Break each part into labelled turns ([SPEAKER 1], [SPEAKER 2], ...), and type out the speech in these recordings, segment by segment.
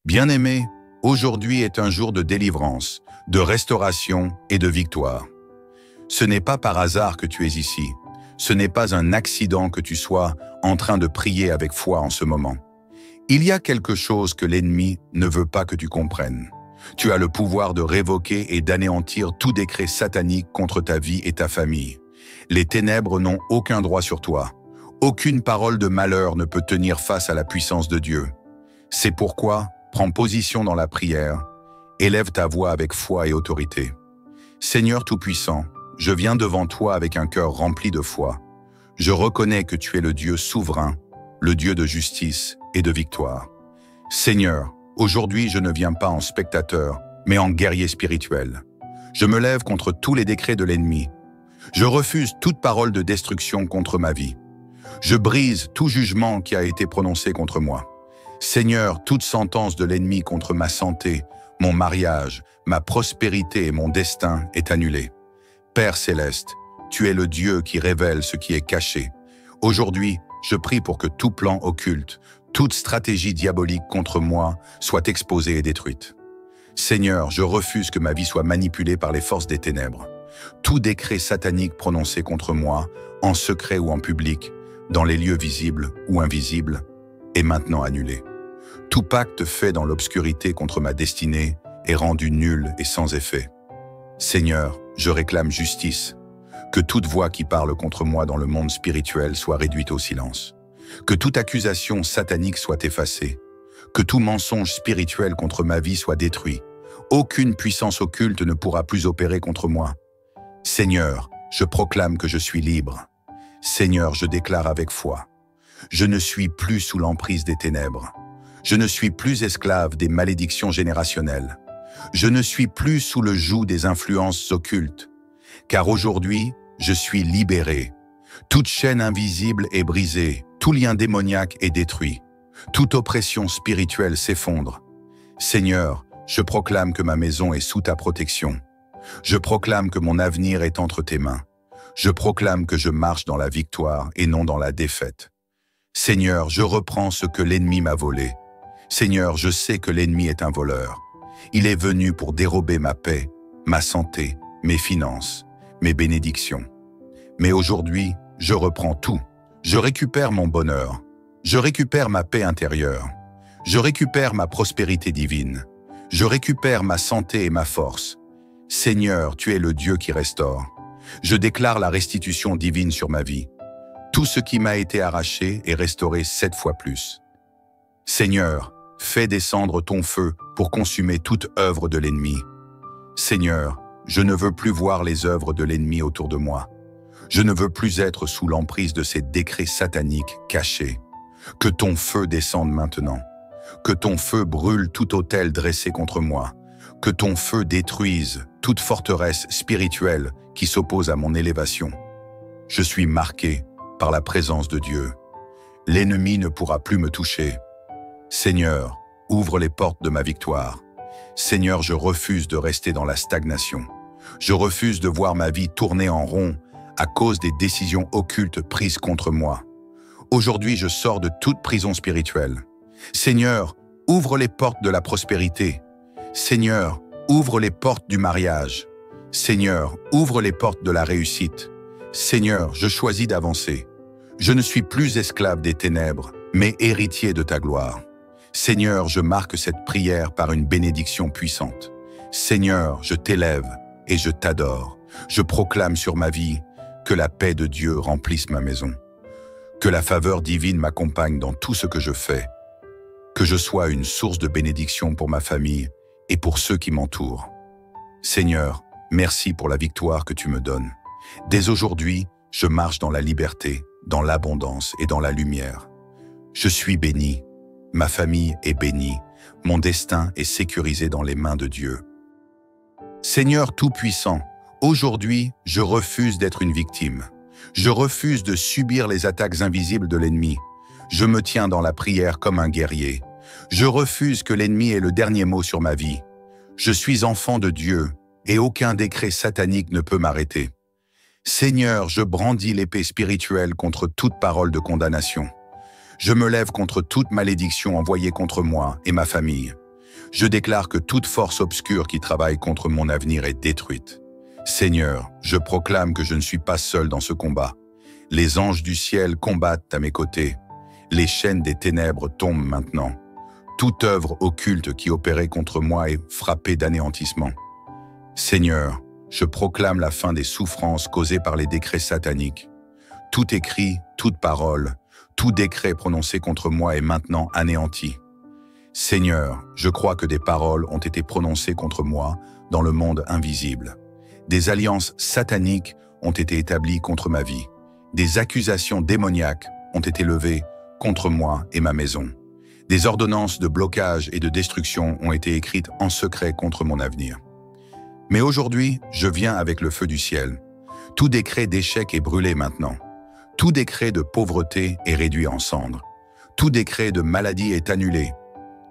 [SPEAKER 1] Bien-aimé, aujourd'hui est un jour de délivrance, de restauration et de victoire. Ce n'est pas par hasard que tu es ici. Ce n'est pas un accident que tu sois en train de prier avec foi en ce moment. Il y a quelque chose que l'ennemi ne veut pas que tu comprennes. Tu as le pouvoir de révoquer et d'anéantir tout décret satanique contre ta vie et ta famille. Les ténèbres n'ont aucun droit sur toi. Aucune parole de malheur ne peut tenir face à la puissance de Dieu. C'est pourquoi, prends position dans la prière, élève ta voix avec foi et autorité. Seigneur Tout-Puissant, je viens devant toi avec un cœur rempli de foi. Je reconnais que tu es le Dieu souverain, le Dieu de justice et de victoire. Seigneur, aujourd'hui je ne viens pas en spectateur, mais en guerrier spirituel. Je me lève contre tous les décrets de l'ennemi. Je refuse toute parole de destruction contre ma vie. Je brise tout jugement qui a été prononcé contre moi. Seigneur, toute sentence de l'ennemi contre ma santé, mon mariage, ma prospérité et mon destin est annulée. Père céleste, tu es le Dieu qui révèle ce qui est caché. Aujourd'hui, je prie pour que tout plan occulte, toute stratégie diabolique contre moi soit exposée et détruite. Seigneur, je refuse que ma vie soit manipulée par les forces des ténèbres. Tout décret satanique prononcé contre moi, en secret ou en public, dans les lieux visibles ou invisibles, est maintenant annulé. Tout pacte fait dans l'obscurité contre ma destinée est rendu nul et sans effet. Seigneur, je réclame justice. Que toute voix qui parle contre moi dans le monde spirituel soit réduite au silence. Que toute accusation satanique soit effacée. Que tout mensonge spirituel contre ma vie soit détruit. Aucune puissance occulte ne pourra plus opérer contre moi. Seigneur, je proclame que je suis libre. Seigneur, je déclare avec foi. Je ne suis plus sous l'emprise des ténèbres. Je ne suis plus esclave des malédictions générationnelles. Je ne suis plus sous le joug des influences occultes. Car aujourd'hui, je suis libéré. Toute chaîne invisible est brisée, tout lien démoniaque est détruit. Toute oppression spirituelle s'effondre. Seigneur, je proclame que ma maison est sous ta protection. Je proclame que mon avenir est entre tes mains. Je proclame que je marche dans la victoire et non dans la défaite. Seigneur, je reprends ce que l'ennemi m'a volé. Seigneur, je sais que l'ennemi est un voleur. Il est venu pour dérober ma paix, ma santé, mes finances, mes bénédictions. Mais aujourd'hui, je reprends tout. Je récupère mon bonheur. Je récupère ma paix intérieure. Je récupère ma prospérité divine. Je récupère ma santé et ma force. Seigneur, tu es le Dieu qui restaure. Je déclare la restitution divine sur ma vie. Tout ce qui m'a été arraché est restauré 7 fois plus. Seigneur, fais descendre ton feu pour consumer toute œuvre de l'ennemi. Seigneur, je ne veux plus voir les œuvres de l'ennemi autour de moi. Je ne veux plus être sous l'emprise de ces décrets sataniques cachés. Que ton feu descende maintenant. Que ton feu brûle tout autel dressé contre moi. Que ton feu détruise toute forteresse spirituelle qui s'oppose à mon élévation. Je suis marqué par la présence de Dieu. L'ennemi ne pourra plus me toucher. Seigneur, ouvre les portes de ma victoire. Seigneur, je refuse de rester dans la stagnation. Je refuse de voir ma vie tourner en rond à cause des décisions occultes prises contre moi. Aujourd'hui, je sors de toute prison spirituelle. Seigneur, ouvre les portes de la prospérité. Seigneur, ouvre les portes du mariage. Seigneur, ouvre les portes de la réussite. Seigneur, je choisis d'avancer. Je ne suis plus esclave des ténèbres, mais héritier de ta gloire. Seigneur, je marque cette prière par une bénédiction puissante. Seigneur, je t'élève et je t'adore. Je proclame sur ma vie que la paix de Dieu remplisse ma maison. Que la faveur divine m'accompagne dans tout ce que je fais. Que je sois une source de bénédiction pour ma famille et pour ceux qui m'entourent. Seigneur, merci pour la victoire que tu me donnes. Dès aujourd'hui, je marche dans la liberté, dans l'abondance et dans la lumière. Je suis béni. Ma famille est bénie, mon destin est sécurisé dans les mains de Dieu. Seigneur Tout-Puissant, aujourd'hui, je refuse d'être une victime. Je refuse de subir les attaques invisibles de l'ennemi. Je me tiens dans la prière comme un guerrier. Je refuse que l'ennemi ait le dernier mot sur ma vie. Je suis enfant de Dieu et aucun décret satanique ne peut m'arrêter. Seigneur, je brandis l'épée spirituelle contre toute parole de condamnation. Je me lève contre toute malédiction envoyée contre moi et ma famille. Je déclare que toute force obscure qui travaille contre mon avenir est détruite. Seigneur, je proclame que je ne suis pas seul dans ce combat. Les anges du ciel combattent à mes côtés. Les chaînes des ténèbres tombent maintenant. Toute œuvre occulte qui opérait contre moi est frappée d'anéantissement. Seigneur, je proclame la fin des souffrances causées par les décrets sataniques. Tout écrit, toute parole, tout décret prononcé contre moi est maintenant anéanti. Seigneur, je crois que des paroles ont été prononcées contre moi dans le monde invisible. Des alliances sataniques ont été établies contre ma vie. Des accusations démoniaques ont été levées contre moi et ma maison. Des ordonnances de blocage et de destruction ont été écrites en secret contre mon avenir. Mais aujourd'hui, je viens avec le feu du ciel. Tout décret d'échec est brûlé maintenant. Tout décret de pauvreté est réduit en cendres. Tout décret de maladie est annulé.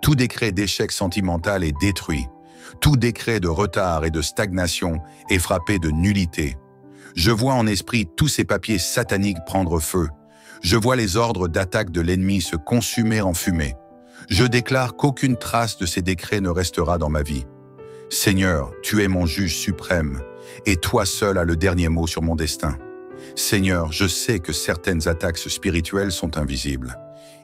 [SPEAKER 1] Tout décret d'échec sentimental est détruit. Tout décret de retard et de stagnation est frappé de nullité. Je vois en esprit tous ces papiers sataniques prendre feu. Je vois les ordres d'attaque de l'ennemi se consumer en fumée. Je déclare qu'aucune trace de ces décrets ne restera dans ma vie. Seigneur, tu es mon juge suprême, et toi seul as le dernier mot sur mon destin. Seigneur, je sais que certaines attaques spirituelles sont invisibles.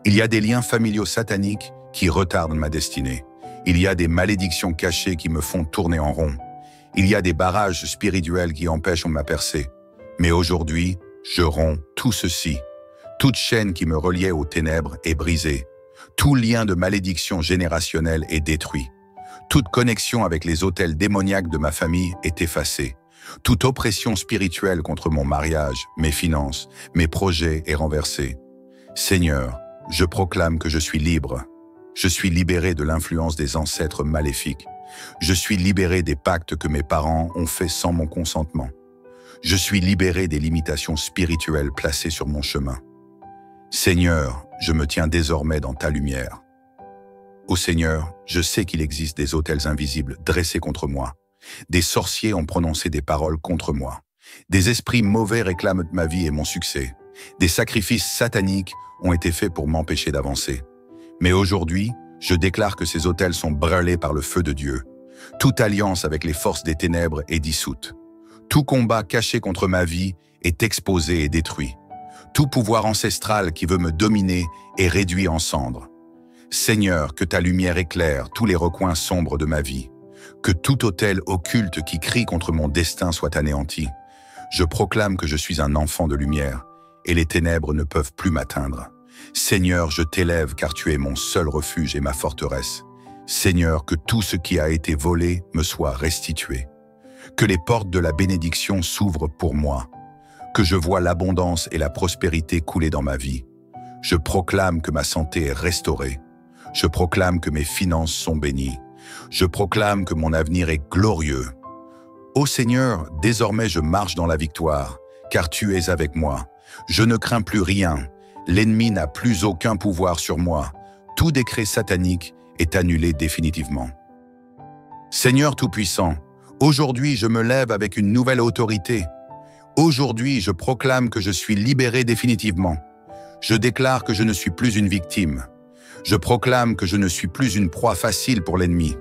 [SPEAKER 1] Il y a des liens familiaux sataniques qui retardent ma destinée. Il y a des malédictions cachées qui me font tourner en rond. Il y a des barrages spirituels qui empêchent ma percée. Mais aujourd'hui, je romps tout ceci. Toute chaîne qui me reliait aux ténèbres est brisée. Tout lien de malédiction générationnelle est détruit. Toute connexion avec les autels démoniaques de ma famille est effacée. Toute oppression spirituelle contre mon mariage, mes finances, mes projets est renversée. Seigneur, je proclame que je suis libre. Je suis libéré de l'influence des ancêtres maléfiques. Je suis libéré des pactes que mes parents ont faits sans mon consentement. Je suis libéré des limitations spirituelles placées sur mon chemin. Seigneur, je me tiens désormais dans ta lumière. Ô Seigneur, je sais qu'il existe des autels invisibles dressés contre moi. Des sorciers ont prononcé des paroles contre moi. Des esprits mauvais réclament ma vie et mon succès. Des sacrifices sataniques ont été faits pour m'empêcher d'avancer. Mais aujourd'hui, je déclare que ces autels sont brûlés par le feu de Dieu. Toute alliance avec les forces des ténèbres est dissoute. Tout combat caché contre ma vie est exposé et détruit. Tout pouvoir ancestral qui veut me dominer est réduit en cendres. Seigneur, que ta lumière éclaire tous les recoins sombres de ma vie. Que tout autel occulte qui crie contre mon destin soit anéanti. Je proclame que je suis un enfant de lumière et les ténèbres ne peuvent plus m'atteindre. Seigneur, je t'élève car tu es mon seul refuge et ma forteresse. Seigneur, que tout ce qui a été volé me soit restitué. Que les portes de la bénédiction s'ouvrent pour moi. Que je vois l'abondance et la prospérité couler dans ma vie. Je proclame que ma santé est restaurée. Je proclame que mes finances sont bénies. Je proclame que mon avenir est glorieux. Ô Seigneur, désormais je marche dans la victoire, car tu es avec moi. Je ne crains plus rien. L'ennemi n'a plus aucun pouvoir sur moi. Tout décret satanique est annulé définitivement. Seigneur Tout-Puissant, aujourd'hui je me lève avec une nouvelle autorité. Aujourd'hui je proclame que je suis libéré définitivement. Je déclare que je ne suis plus une victime. Je proclame que je ne suis plus une proie facile pour l'ennemi.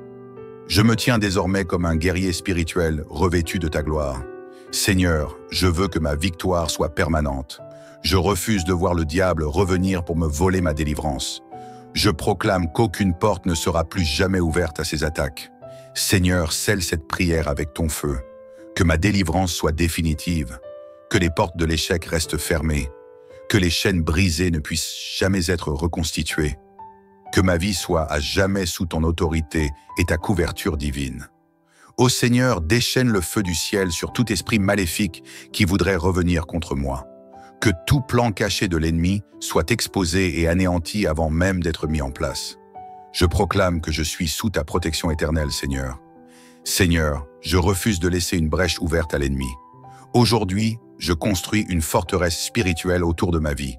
[SPEAKER 1] Je me tiens désormais comme un guerrier spirituel revêtu de ta gloire. Seigneur, je veux que ma victoire soit permanente. Je refuse de voir le diable revenir pour me voler ma délivrance. Je proclame qu'aucune porte ne sera plus jamais ouverte à ses attaques. Seigneur, scelle cette prière avec ton feu. Que ma délivrance soit définitive. Que les portes de l'échec restent fermées. Que les chaînes brisées ne puissent jamais être reconstituées. Que ma vie soit à jamais sous ton autorité et ta couverture divine. Ô Seigneur, déchaîne le feu du ciel sur tout esprit maléfique qui voudrait revenir contre moi. Que tout plan caché de l'ennemi soit exposé et anéanti avant même d'être mis en place. Je proclame que je suis sous ta protection éternelle, Seigneur. Seigneur, je refuse de laisser une brèche ouverte à l'ennemi. Aujourd'hui, je construis une forteresse spirituelle autour de ma vie.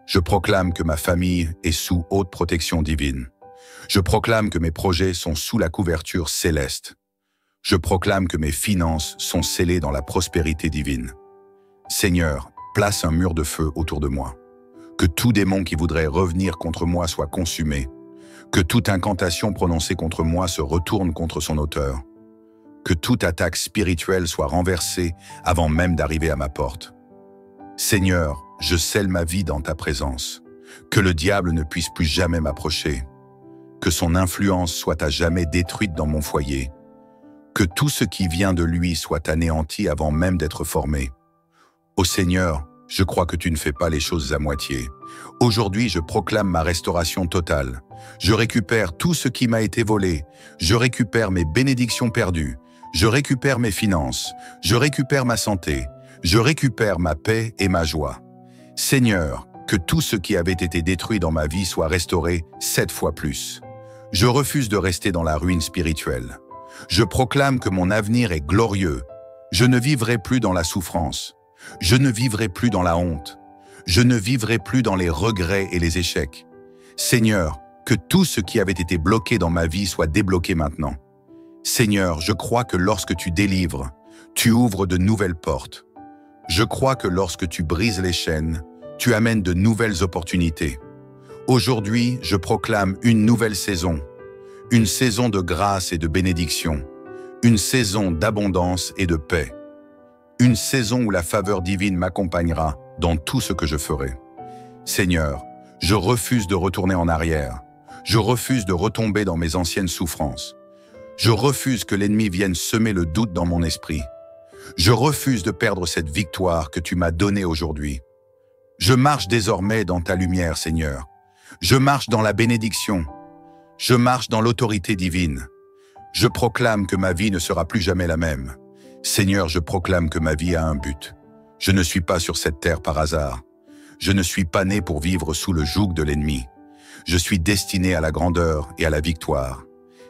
[SPEAKER 1] Je proclame que ma famille est sous haute protection divine. Je proclame que mes projets sont sous la couverture céleste. Je proclame que mes finances sont scellées dans la prospérité divine. Seigneur, place un mur de feu autour de moi. Que tout démon qui voudrait revenir contre moi soit consumé. Que toute incantation prononcée contre moi se retourne contre son auteur. Que toute attaque spirituelle soit renversée avant même d'arriver à ma porte. Seigneur, je scelle ma vie dans ta présence. Que le diable ne puisse plus jamais m'approcher. Que son influence soit à jamais détruite dans mon foyer. Que tout ce qui vient de lui soit anéanti avant même d'être formé. Ô Seigneur, je crois que tu ne fais pas les choses à moitié. Aujourd'hui, je proclame ma restauration totale. Je récupère tout ce qui m'a été volé. Je récupère mes bénédictions perdues. Je récupère mes finances. Je récupère ma santé. Je récupère ma paix et ma joie. Seigneur, que tout ce qui avait été détruit dans ma vie soit restauré 7 fois plus. Je refuse de rester dans la ruine spirituelle. Je proclame que mon avenir est glorieux. Je ne vivrai plus dans la souffrance. Je ne vivrai plus dans la honte. Je ne vivrai plus dans les regrets et les échecs. Seigneur, que tout ce qui avait été bloqué dans ma vie soit débloqué maintenant. Seigneur, je crois que lorsque tu délivres, tu ouvres de nouvelles portes. Je crois que lorsque tu brises les chaînes, tu amènes de nouvelles opportunités. Aujourd'hui, je proclame une nouvelle saison. Une saison de grâce et de bénédiction. Une saison d'abondance et de paix. Une saison où la faveur divine m'accompagnera dans tout ce que je ferai. Seigneur, je refuse de retourner en arrière. Je refuse de retomber dans mes anciennes souffrances. Je refuse que l'ennemi vienne semer le doute dans mon esprit. Je refuse de perdre cette victoire que tu m'as donnée aujourd'hui. Je marche désormais dans ta lumière, Seigneur. Je marche dans la bénédiction. Je marche dans l'autorité divine. Je proclame que ma vie ne sera plus jamais la même. Seigneur, je proclame que ma vie a un but. Je ne suis pas sur cette terre par hasard. Je ne suis pas né pour vivre sous le joug de l'ennemi. Je suis destiné à la grandeur et à la victoire.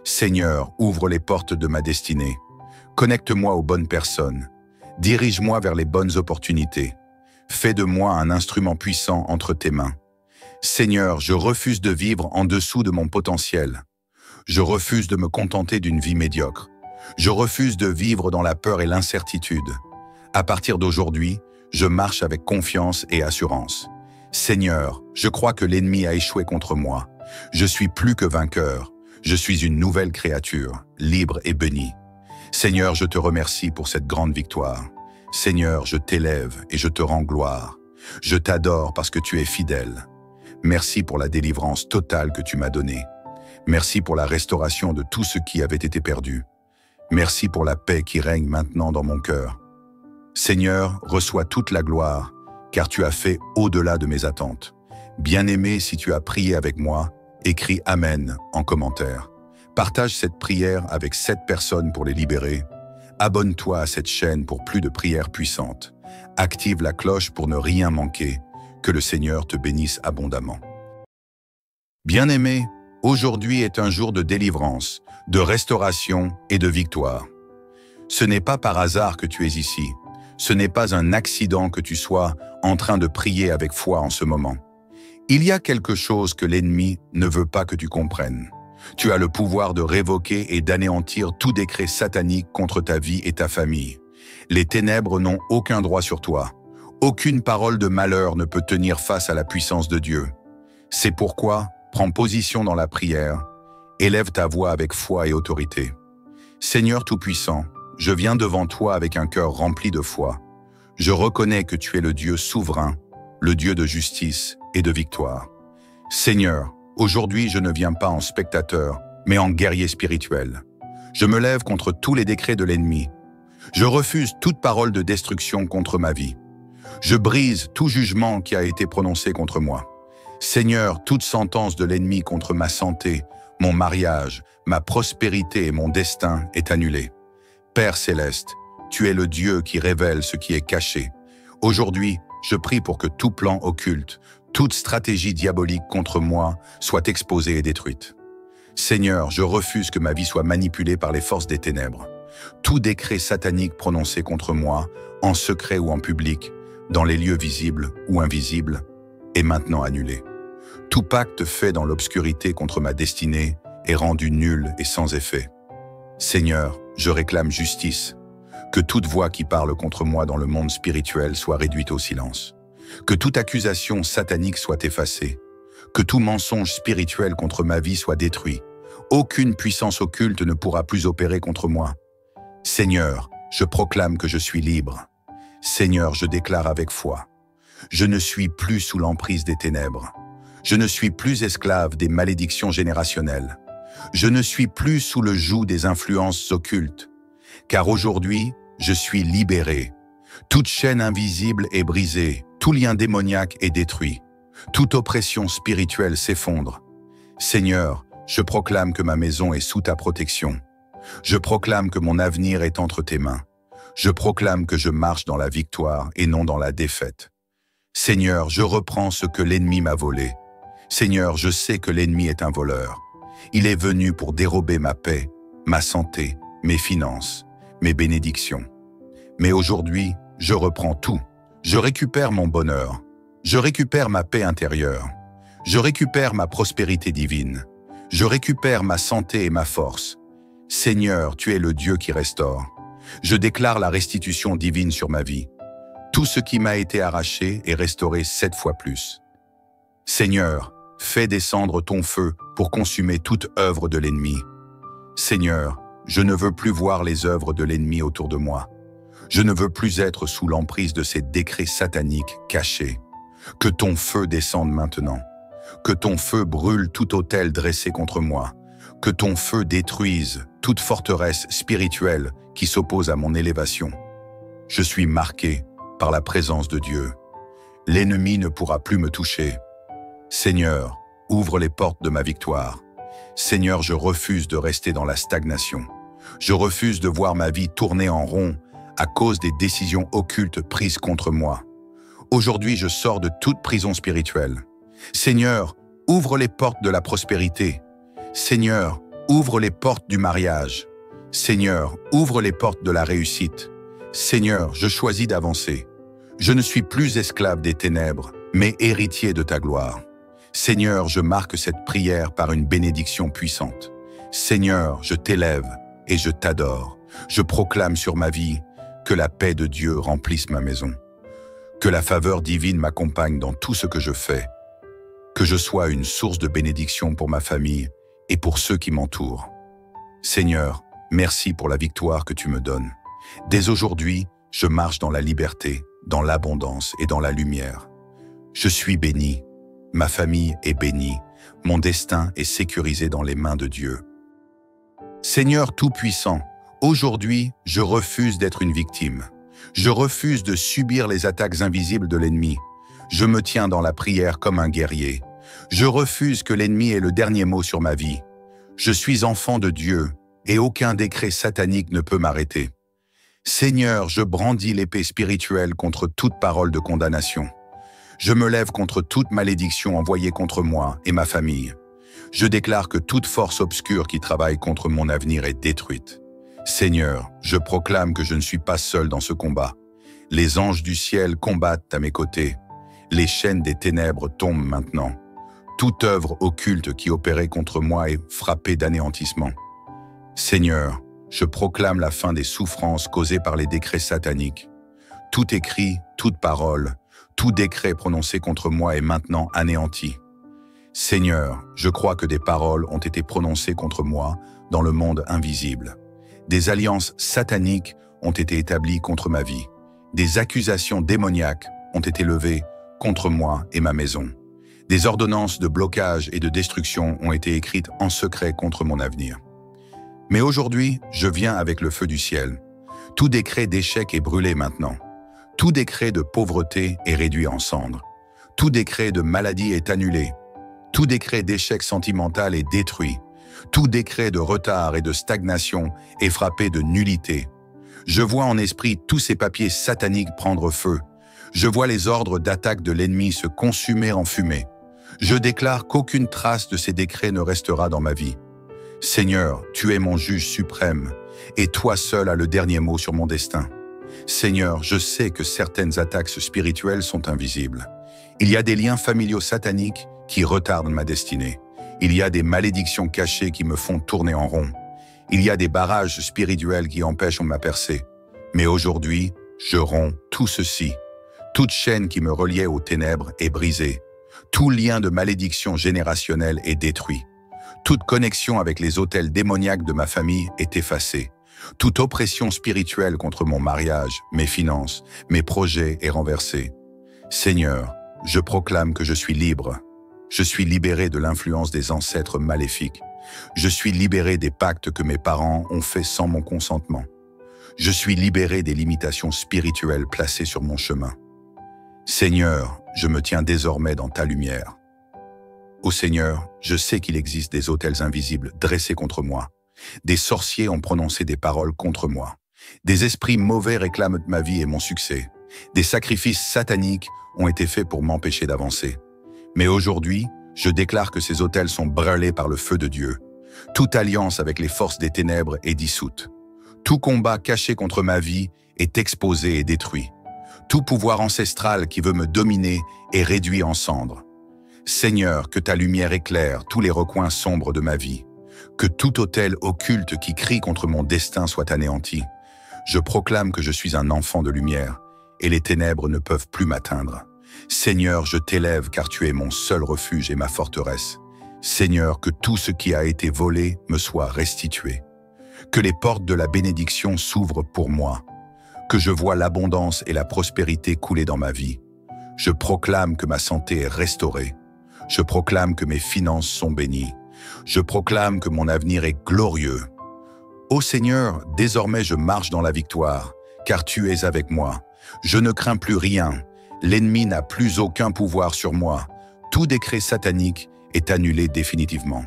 [SPEAKER 1] Seigneur, ouvre les portes de ma destinée. Connecte-moi aux bonnes personnes. Dirige-moi vers les bonnes opportunités. Fais de moi un instrument puissant entre tes mains. Seigneur, je refuse de vivre en dessous de mon potentiel. Je refuse de me contenter d'une vie médiocre. Je refuse de vivre dans la peur et l'incertitude. À partir d'aujourd'hui, je marche avec confiance et assurance. Seigneur, je crois que l'ennemi a échoué contre moi. Je suis plus que vainqueur. Je suis une nouvelle créature, libre et bénie. Seigneur, je te remercie pour cette grande victoire. Seigneur, je t'élève et je te rends gloire. Je t'adore parce que tu es fidèle. Merci pour la délivrance totale que tu m'as donnée. Merci pour la restauration de tout ce qui avait été perdu. Merci pour la paix qui règne maintenant dans mon cœur. Seigneur, reçois toute la gloire, car tu as fait au-delà de mes attentes. Bien-aimé, si tu as prié avec moi, écris « Amen » en commentaire. Partage cette prière avec 7 personnes pour les libérer. Abonne-toi à cette chaîne pour plus de prières puissantes. Active la cloche pour ne rien manquer. Que le Seigneur te bénisse abondamment. Bien-aimé, aujourd'hui est un jour de délivrance, de restauration et de victoire. Ce n'est pas par hasard que tu es ici. Ce n'est pas un accident que tu sois en train de prier avec foi en ce moment. Il y a quelque chose que l'ennemi ne veut pas que tu comprennes. Tu as le pouvoir de révoquer et d'anéantir tout décret satanique contre ta vie et ta famille. Les ténèbres n'ont aucun droit sur toi. Aucune parole de malheur ne peut tenir face à la puissance de Dieu. C'est pourquoi, prends position dans la prière, élève ta voix avec foi et autorité. Seigneur Tout-Puissant, je viens devant toi avec un cœur rempli de foi. Je reconnais que tu es le Dieu souverain, le Dieu de justice et de victoire. Seigneur, aujourd'hui je ne viens pas en spectateur, mais en guerrier spirituel. Je me lève contre tous les décrets de l'ennemi. Je refuse toute parole de destruction contre ma vie. Je brise tout jugement qui a été prononcé contre moi. Seigneur, toute sentence de l'ennemi contre ma santé, mon mariage, ma prospérité et mon destin est annulée. Père céleste, tu es le Dieu qui révèle ce qui est caché. Aujourd'hui, je prie pour que tout plan occulte, toute stratégie diabolique contre moi soit exposée et détruite. Seigneur, je refuse que ma vie soit manipulée par les forces des ténèbres. Tout décret satanique prononcé contre moi, en secret ou en public, dans les lieux visibles ou invisibles, est maintenant annulé. Tout pacte fait dans l'obscurité contre ma destinée est rendu nul et sans effet. Seigneur, je réclame justice. Que toute voix qui parle contre moi dans le monde spirituel soit réduite au silence. Que toute accusation satanique soit effacée. Que tout mensonge spirituel contre ma vie soit détruit. Aucune puissance occulte ne pourra plus opérer contre moi. Seigneur, je proclame que je suis libre. Seigneur, je déclare avec foi. Je ne suis plus sous l'emprise des ténèbres. Je ne suis plus esclave des malédictions générationnelles. Je ne suis plus sous le joug des influences occultes. Car aujourd'hui, je suis libéré. Toute chaîne invisible est brisée, tout lien démoniaque est détruit. Toute oppression spirituelle s'effondre. Seigneur, je proclame que ma maison est sous ta protection. Je proclame que mon avenir est entre tes mains. Je proclame que je marche dans la victoire et non dans la défaite. Seigneur, je reprends ce que l'ennemi m'a volé. Seigneur, je sais que l'ennemi est un voleur. Il est venu pour dérober ma paix, ma santé, mes finances, mes bénédictions. Mais aujourd'hui, je reprends tout. Je récupère mon bonheur. Je récupère ma paix intérieure. Je récupère ma prospérité divine. Je récupère ma santé et ma force. Seigneur, tu es le Dieu qui restaure. Je déclare la restitution divine sur ma vie. Tout ce qui m'a été arraché est restauré 7 fois plus. Seigneur, fais descendre ton feu pour consumer toute œuvre de l'ennemi. Seigneur, je ne veux plus voir les œuvres de l'ennemi autour de moi. Je ne veux plus être sous l'emprise de ces décrets sataniques cachés. Que ton feu descende maintenant. Que ton feu brûle tout autel dressé contre moi. Que ton feu détruise toute forteresse spirituelle qui s'oppose à mon élévation. Je suis marqué par la présence de Dieu. L'ennemi ne pourra plus me toucher. Seigneur, ouvre les portes de ma victoire. Seigneur, je refuse de rester dans la stagnation. Je refuse de voir ma vie tourner en rond à cause des décisions occultes prises contre moi. Aujourd'hui, je sors de toute prison spirituelle. Seigneur, ouvre les portes de la prospérité. Seigneur, ouvre les portes du mariage. Seigneur, ouvre les portes de la réussite. Seigneur, je choisis d'avancer. Je ne suis plus esclave des ténèbres, mais héritier de ta gloire. Seigneur, je marque cette prière par une bénédiction puissante. Seigneur, je t'élève et je t'adore. Je proclame sur ma vie que la paix de Dieu remplisse ma maison. Que la faveur divine m'accompagne dans tout ce que je fais. Que je sois une source de bénédiction pour ma famille et pour ceux qui m'entourent. Seigneur, merci pour la victoire que tu me donnes. Dès aujourd'hui, je marche dans la liberté, dans l'abondance et dans la lumière. Je suis béni, ma famille est bénie, mon destin est sécurisé dans les mains de Dieu. Seigneur Tout-Puissant, aujourd'hui, je refuse d'être une victime. Je refuse de subir les attaques invisibles de l'ennemi. Je me tiens dans la prière comme un guerrier. Je refuse que l'ennemi ait le dernier mot sur ma vie. Je suis enfant de Dieu et aucun décret satanique ne peut m'arrêter. Seigneur, je brandis l'épée spirituelle contre toute parole de condamnation. Je me lève contre toute malédiction envoyée contre moi et ma famille. Je déclare que toute force obscure qui travaille contre mon avenir est détruite. Seigneur, je proclame que je ne suis pas seul dans ce combat. Les anges du ciel combattent à mes côtés. Les chaînes des ténèbres tombent maintenant. Toute œuvre occulte qui opérait contre moi est frappée d'anéantissement. Seigneur, je proclame la fin des souffrances causées par les décrets sataniques. Tout écrit, toute parole, tout décret prononcé contre moi est maintenant anéanti. Seigneur, je crois que des paroles ont été prononcées contre moi dans le monde invisible. Des alliances sataniques ont été établies contre ma vie. Des accusations démoniaques ont été levées contre moi et ma maison. Des ordonnances de blocage et de destruction ont été écrites en secret contre mon avenir. Mais aujourd'hui, je viens avec le feu du ciel. Tout décret d'échec est brûlé maintenant. Tout décret de pauvreté est réduit en cendres. Tout décret de maladie est annulé. Tout décret d'échec sentimental est détruit. Tout décret de retard et de stagnation est frappé de nullité. Je vois en esprit tous ces papiers sataniques prendre feu. Je vois les ordres d'attaque de l'ennemi se consumer en fumée. Je déclare qu'aucune trace de ces décrets ne restera dans ma vie. Seigneur, tu es mon juge suprême, et toi seul as le dernier mot sur mon destin. Seigneur, je sais que certaines attaques spirituelles sont invisibles. Il y a des liens familiaux sataniques qui retardent ma destinée. Il y a des malédictions cachées qui me font tourner en rond. Il y a des barrages spirituels qui empêchent ma percée. Mais aujourd'hui, je romps tout ceci. Toute chaîne qui me reliait aux ténèbres est brisée. Tout lien de malédiction générationnelle est détruit. Toute connexion avec les autels démoniaques de ma famille est effacée. Toute oppression spirituelle contre mon mariage, mes finances, mes projets est renversée. Seigneur, je proclame que je suis libre. Je suis libéré de l'influence des ancêtres maléfiques. Je suis libéré des pactes que mes parents ont faits sans mon consentement. Je suis libéré des limitations spirituelles placées sur mon chemin. Seigneur, je me tiens désormais dans ta lumière. Ô Seigneur, je sais qu'il existe des autels invisibles dressés contre moi. Des sorciers ont prononcé des paroles contre moi. Des esprits mauvais réclament ma vie et mon succès. Des sacrifices sataniques ont été faits pour m'empêcher d'avancer. Mais aujourd'hui, je déclare que ces autels sont brûlés par le feu de Dieu. Toute alliance avec les forces des ténèbres est dissoute. Tout combat caché contre ma vie est exposé et détruit. Tout pouvoir ancestral qui veut me dominer est réduit en cendres. Seigneur, que ta lumière éclaire tous les recoins sombres de ma vie. Que tout autel occulte qui crie contre mon destin soit anéanti. Je proclame que je suis un enfant de lumière et les ténèbres ne peuvent plus m'atteindre. Seigneur, je t'élève car tu es mon seul refuge et ma forteresse. Seigneur, que tout ce qui a été volé me soit restitué. Que les portes de la bénédiction s'ouvrent pour moi. Que je vois l'abondance et la prospérité couler dans ma vie. Je proclame que ma santé est restaurée. Je proclame que mes finances sont bénies. Je proclame que mon avenir est glorieux. Ô Seigneur, désormais je marche dans la victoire, car tu es avec moi. Je ne crains plus rien. L'ennemi n'a plus aucun pouvoir sur moi. Tout décret satanique est annulé définitivement.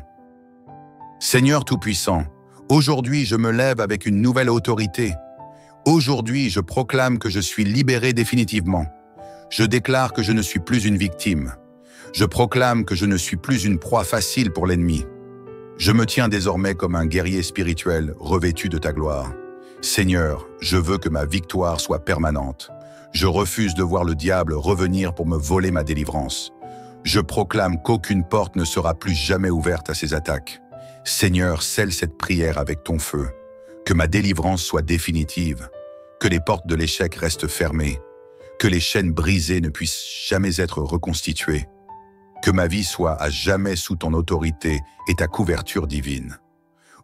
[SPEAKER 1] Seigneur Tout-Puissant, aujourd'hui je me lève avec une nouvelle autorité. Aujourd'hui je proclame que je suis libéré définitivement. Je déclare que je ne suis plus une victime. Je proclame que je ne suis plus une proie facile pour l'ennemi. Je me tiens désormais comme un guerrier spirituel revêtu de ta gloire. Seigneur, je veux que ma victoire soit permanente. Je refuse de voir le diable revenir pour me voler ma délivrance. Je proclame qu'aucune porte ne sera plus jamais ouverte à ses attaques. Seigneur, scelle cette prière avec ton feu. Que ma délivrance soit définitive. Que les portes de l'échec restent fermées. Que les chaînes brisées ne puissent jamais être reconstituées. Que ma vie soit à jamais sous ton autorité et ta couverture divine.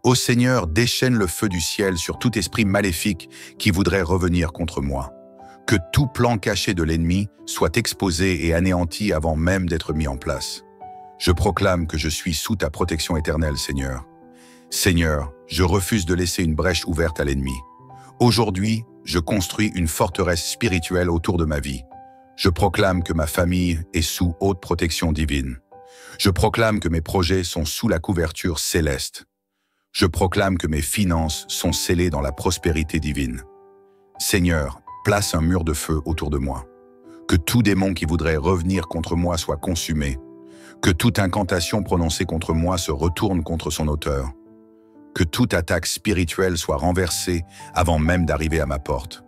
[SPEAKER 1] Ô Seigneur, déchaîne le feu du ciel sur tout esprit maléfique qui voudrait revenir contre moi. Que tout plan caché de l'ennemi soit exposé et anéanti avant même d'être mis en place. Je proclame que je suis sous ta protection éternelle, Seigneur. Seigneur, je refuse de laisser une brèche ouverte à l'ennemi. Aujourd'hui, je construis une forteresse spirituelle autour de ma vie. Je proclame que ma famille est sous haute protection divine. Je proclame que mes projets sont sous la couverture céleste. Je proclame que mes finances sont scellées dans la prospérité divine. Seigneur, place un mur de feu autour de moi. Que tout démon qui voudrait revenir contre moi soit consumé. Que toute incantation prononcée contre moi se retourne contre son auteur. Que toute attaque spirituelle soit renversée avant même d'arriver à ma porte.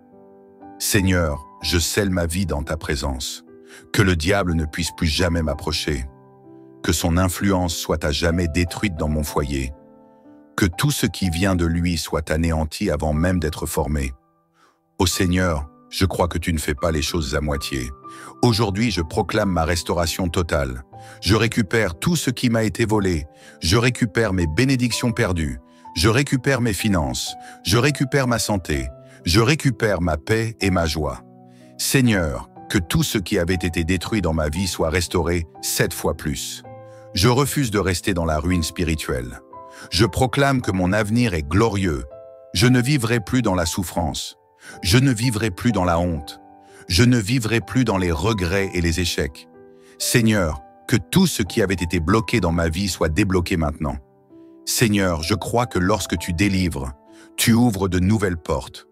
[SPEAKER 1] Seigneur, je scelle ma vie dans ta présence. Que le diable ne puisse plus jamais m'approcher. Que son influence soit à jamais détruite dans mon foyer. Que tout ce qui vient de lui soit anéanti avant même d'être formé. Ô Seigneur, je crois que tu ne fais pas les choses à moitié. Aujourd'hui, je proclame ma restauration totale. Je récupère tout ce qui m'a été volé. Je récupère mes bénédictions perdues. Je récupère mes finances. Je récupère ma santé. Je récupère ma paix et ma joie. Seigneur, que tout ce qui avait été détruit dans ma vie soit restauré 7 fois plus. Je refuse de rester dans la ruine spirituelle. Je proclame que mon avenir est glorieux. Je ne vivrai plus dans la souffrance. Je ne vivrai plus dans la honte. Je ne vivrai plus dans les regrets et les échecs. Seigneur, que tout ce qui avait été bloqué dans ma vie soit débloqué maintenant. Seigneur, je crois que lorsque tu délivres, tu ouvres de nouvelles portes.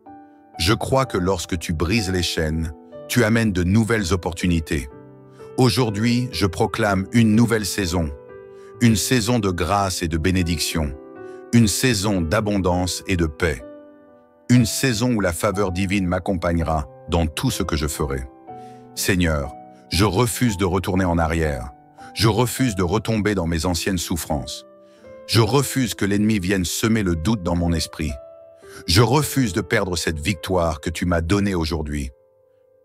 [SPEAKER 1] Je crois que lorsque tu brises les chaînes, tu amènes de nouvelles opportunités. Aujourd'hui, je proclame une nouvelle saison. Une saison de grâce et de bénédiction. Une saison d'abondance et de paix. Une saison où la faveur divine m'accompagnera dans tout ce que je ferai. Seigneur, je refuse de retourner en arrière. Je refuse de retomber dans mes anciennes souffrances. Je refuse que l'ennemi vienne semer le doute dans mon esprit. Je refuse de perdre cette victoire que tu m'as donnée aujourd'hui.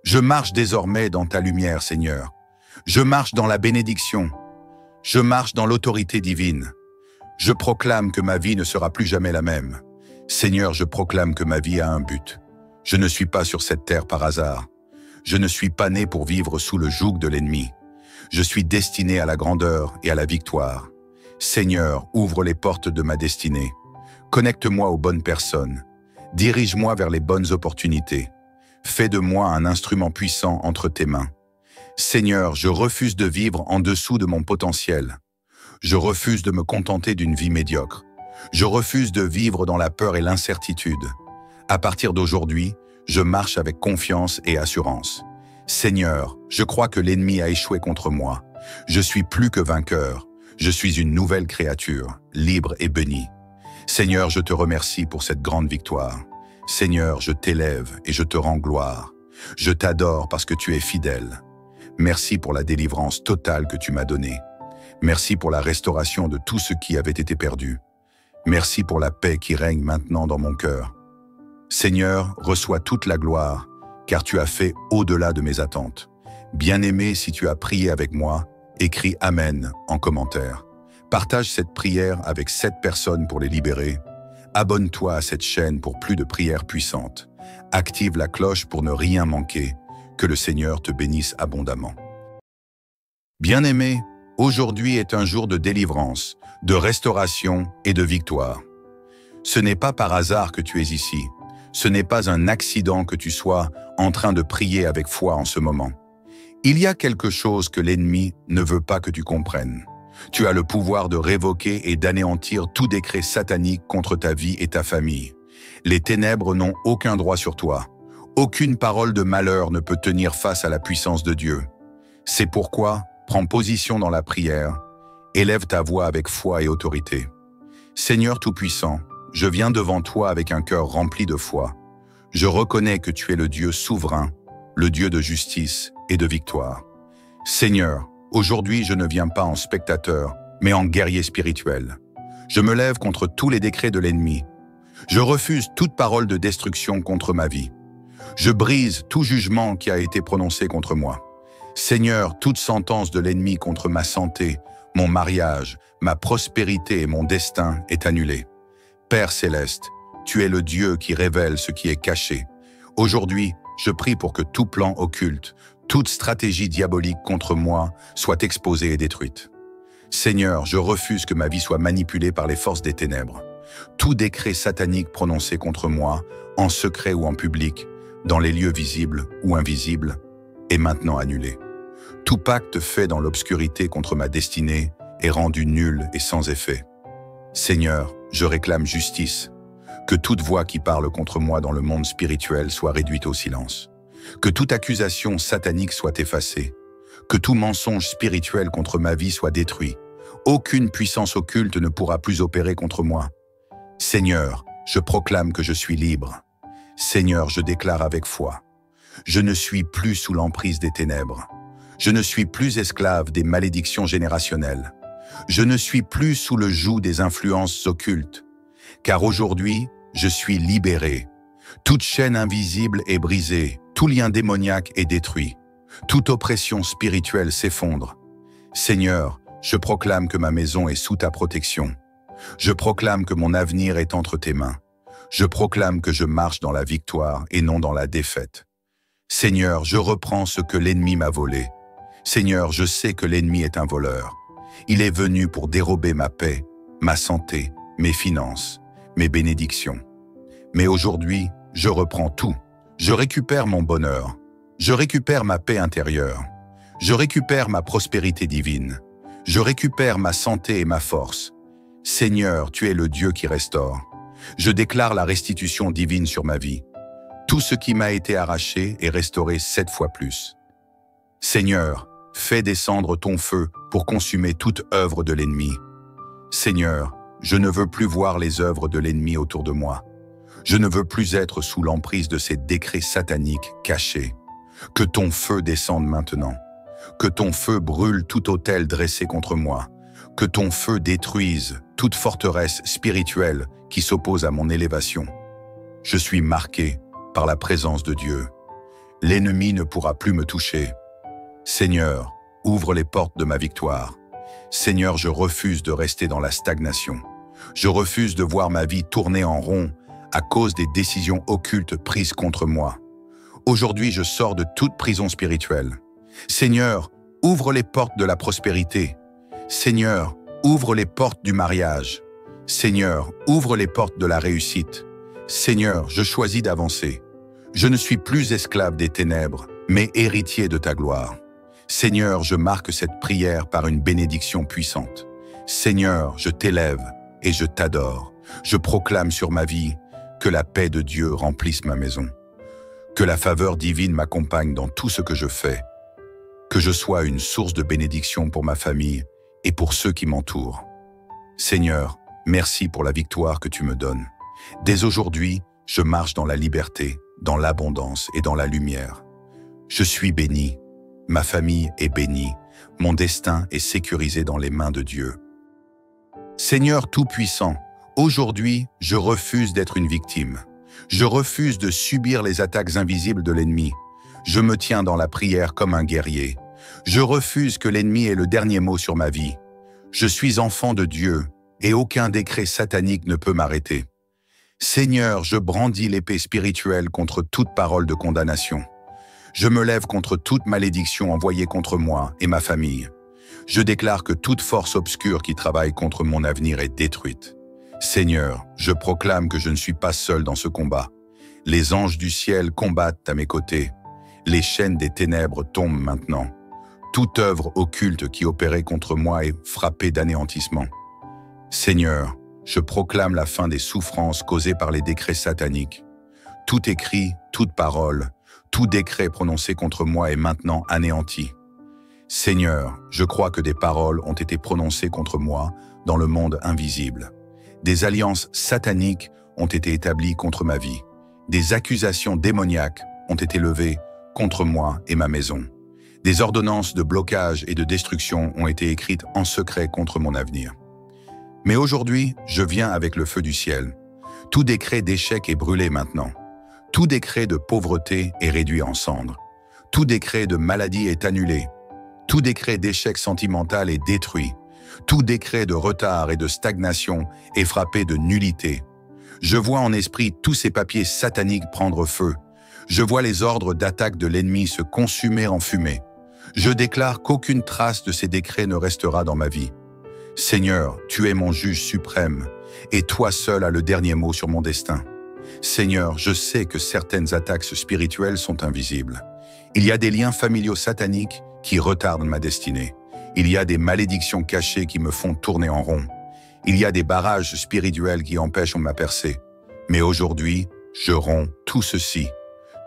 [SPEAKER 1] Je marche désormais dans ta lumière, Seigneur. Je marche dans la bénédiction. Je marche dans l'autorité divine. Je proclame que ma vie ne sera plus jamais la même. Seigneur, je proclame que ma vie a un but. Je ne suis pas sur cette terre par hasard. Je ne suis pas né pour vivre sous le joug de l'ennemi. Je suis destiné à la grandeur et à la victoire. Seigneur, ouvre les portes de ma destinée. Connecte-moi aux bonnes personnes. Dirige-moi vers les bonnes opportunités. Fais de moi un instrument puissant entre tes mains. Seigneur, je refuse de vivre en dessous de mon potentiel. Je refuse de me contenter d'une vie médiocre. Je refuse de vivre dans la peur et l'incertitude. À partir d'aujourd'hui, je marche avec confiance et assurance. Seigneur, je crois que l'ennemi a échoué contre moi. Je suis plus que vainqueur. Je suis une nouvelle créature, libre et bénie. Seigneur, je te remercie pour cette grande victoire. Seigneur, je t'élève et je te rends gloire. Je t'adore parce que tu es fidèle. Merci pour la délivrance totale que tu m'as donnée. Merci pour la restauration de tout ce qui avait été perdu. Merci pour la paix qui règne maintenant dans mon cœur. Seigneur, reçois toute la gloire, car tu as fait au-delà de mes attentes. Bien-aimé, si tu as prié avec moi, écris « Amen » en commentaire. Partage cette prière avec 7 personnes pour les libérer. Abonne-toi à cette chaîne pour plus de prières puissantes. Active la cloche pour ne rien manquer. Que le Seigneur te bénisse abondamment. Bien-aimé, aujourd'hui est un jour de délivrance, de restauration et de victoire. Ce n'est pas par hasard que tu es ici. Ce n'est pas un accident que tu sois en train de prier avec foi en ce moment. Il y a quelque chose que l'ennemi ne veut pas que tu comprennes. Tu as le pouvoir de révoquer et d'anéantir tout décret satanique contre ta vie et ta famille. Les ténèbres n'ont aucun droit sur toi. Aucune parole de malheur ne peut tenir face à la puissance de Dieu. C'est pourquoi, prends position dans la prière, élève ta voix avec foi et autorité. Seigneur Tout-Puissant, je viens devant toi avec un cœur rempli de foi. Je reconnais que tu es le Dieu souverain, le Dieu de justice et de victoire. Seigneur, aujourd'hui je ne viens pas en spectateur, mais en guerrier spirituel. Je me lève contre tous les décrets de l'ennemi. Je refuse toute parole de destruction contre ma vie. Je brise tout jugement qui a été prononcé contre moi. Seigneur, toute sentence de l'ennemi contre ma santé, mon mariage, ma prospérité et mon destin est annulée. Père céleste, tu es le Dieu qui révèle ce qui est caché. Aujourd'hui, je prie pour que tout plan occulte, toute stratégie diabolique contre moi soit exposée et détruite. Seigneur, je refuse que ma vie soit manipulée par les forces des ténèbres. Tout décret satanique prononcé contre moi, en secret ou en public, dans les lieux visibles ou invisibles, est maintenant annulé. Tout pacte fait dans l'obscurité contre ma destinée est rendu nul et sans effet. Seigneur, je réclame justice. Que toute voix qui parle contre moi dans le monde spirituel soit réduite au silence. Que toute accusation satanique soit effacée. Que tout mensonge spirituel contre ma vie soit détruit. Aucune puissance occulte ne pourra plus opérer contre moi. Seigneur, je proclame que je suis libre. Seigneur, je déclare avec foi. Je ne suis plus sous l'emprise des ténèbres. Je ne suis plus esclave des malédictions générationnelles. Je ne suis plus sous le joug des influences occultes. Car aujourd'hui, je suis libéré. Toute chaîne invisible est brisée, tout lien démoniaque est détruit. Toute oppression spirituelle s'effondre. Seigneur, je proclame que ma maison est sous ta protection. Je proclame que mon avenir est entre tes mains. Je proclame que je marche dans la victoire et non dans la défaite. Seigneur, je reprends ce que l'ennemi m'a volé. Seigneur, je sais que l'ennemi est un voleur. Il est venu pour dérober ma paix, ma santé, mes finances, mes bénédictions. Mais aujourd'hui, je reprends tout. Je récupère mon bonheur. Je récupère ma paix intérieure. Je récupère ma prospérité divine. Je récupère ma santé et ma force. Seigneur, tu es le Dieu qui restaure. Je déclare la restitution divine sur ma vie. Tout ce qui m'a été arraché est restauré 7 fois plus. Seigneur, fais descendre ton feu pour consumer toute œuvre de l'ennemi. Seigneur, je ne veux plus voir les œuvres de l'ennemi autour de moi. Je ne veux plus être sous l'emprise de ces décrets sataniques cachés. Que ton feu descende maintenant. Que ton feu brûle tout autel dressé contre moi. Que ton feu détruise toute forteresse spirituelle qui s'oppose à mon élévation. Je suis marqué par la présence de Dieu. L'ennemi ne pourra plus me toucher. Seigneur, ouvre les portes de ma victoire. Seigneur, je refuse de rester dans la stagnation. Je refuse de voir ma vie tourner en rond à cause des décisions occultes prises contre moi. Aujourd'hui, je sors de toute prison spirituelle. Seigneur, ouvre les portes de la prospérité. Seigneur, ouvre les portes du mariage. Seigneur, ouvre les portes de la réussite. Seigneur, je choisis d'avancer. Je ne suis plus esclave des ténèbres, mais héritier de ta gloire. Seigneur, je marque cette prière par une bénédiction puissante. Seigneur, je t'élève et je t'adore. Je proclame sur ma vie que la paix de Dieu remplisse ma maison. Que la faveur divine m'accompagne dans tout ce que je fais. Que je sois une source de bénédiction pour ma famille et pour ceux qui m'entourent. Seigneur, merci pour la victoire que tu me donnes. Dès aujourd'hui, je marche dans la liberté, dans l'abondance et dans la lumière. Je suis béni, ma famille est bénie, mon destin est sécurisé dans les mains de Dieu. Seigneur Tout-Puissant, aujourd'hui, je refuse d'être une victime. Je refuse de subir les attaques invisibles de l'ennemi. Je me tiens dans la prière comme un guerrier. Je refuse que l'ennemi ait le dernier mot sur ma vie. Je suis enfant de Dieu et aucun décret satanique ne peut m'arrêter. Seigneur, je brandis l'épée spirituelle contre toute parole de condamnation. Je me lève contre toute malédiction envoyée contre moi et ma famille. Je déclare que toute force obscure qui travaille contre mon avenir est détruite. Seigneur, je proclame que je ne suis pas seul dans ce combat. Les anges du ciel combattent à mes côtés. Les chaînes des ténèbres tombent maintenant. Toute œuvre occulte qui opérait contre moi est frappée d'anéantissement. Seigneur, je proclame la fin des souffrances causées par les décrets sataniques. Tout écrit, toute parole, tout décret prononcé contre moi est maintenant anéanti. Seigneur, je crois que des paroles ont été prononcées contre moi dans le monde invisible. Des alliances sataniques ont été établies contre ma vie. Des accusations démoniaques ont été levées contre moi et ma maison. Des ordonnances de blocage et de destruction ont été écrites en secret contre mon avenir. Mais aujourd'hui, je viens avec le feu du ciel. Tout décret d'échec est brûlé maintenant. Tout décret de pauvreté est réduit en cendres. Tout décret de maladie est annulé. Tout décret d'échec sentimental est détruit. Tout décret de retard et de stagnation est frappé de nullité. Je vois en esprit tous ces papiers sataniques prendre feu. Je vois les ordres d'attaque de l'ennemi se consumer en fumée. Je déclare qu'aucune trace de ces décrets ne restera dans ma vie. Seigneur, tu es mon juge suprême, et toi seul as le dernier mot sur mon destin. Seigneur, je sais que certaines attaques spirituelles sont invisibles. Il y a des liens familiaux sataniques qui retardent ma destinée. Il y a des malédictions cachées qui me font tourner en rond. Il y a des barrages spirituels qui empêchent ma percée. Mais aujourd'hui, je romps tout ceci.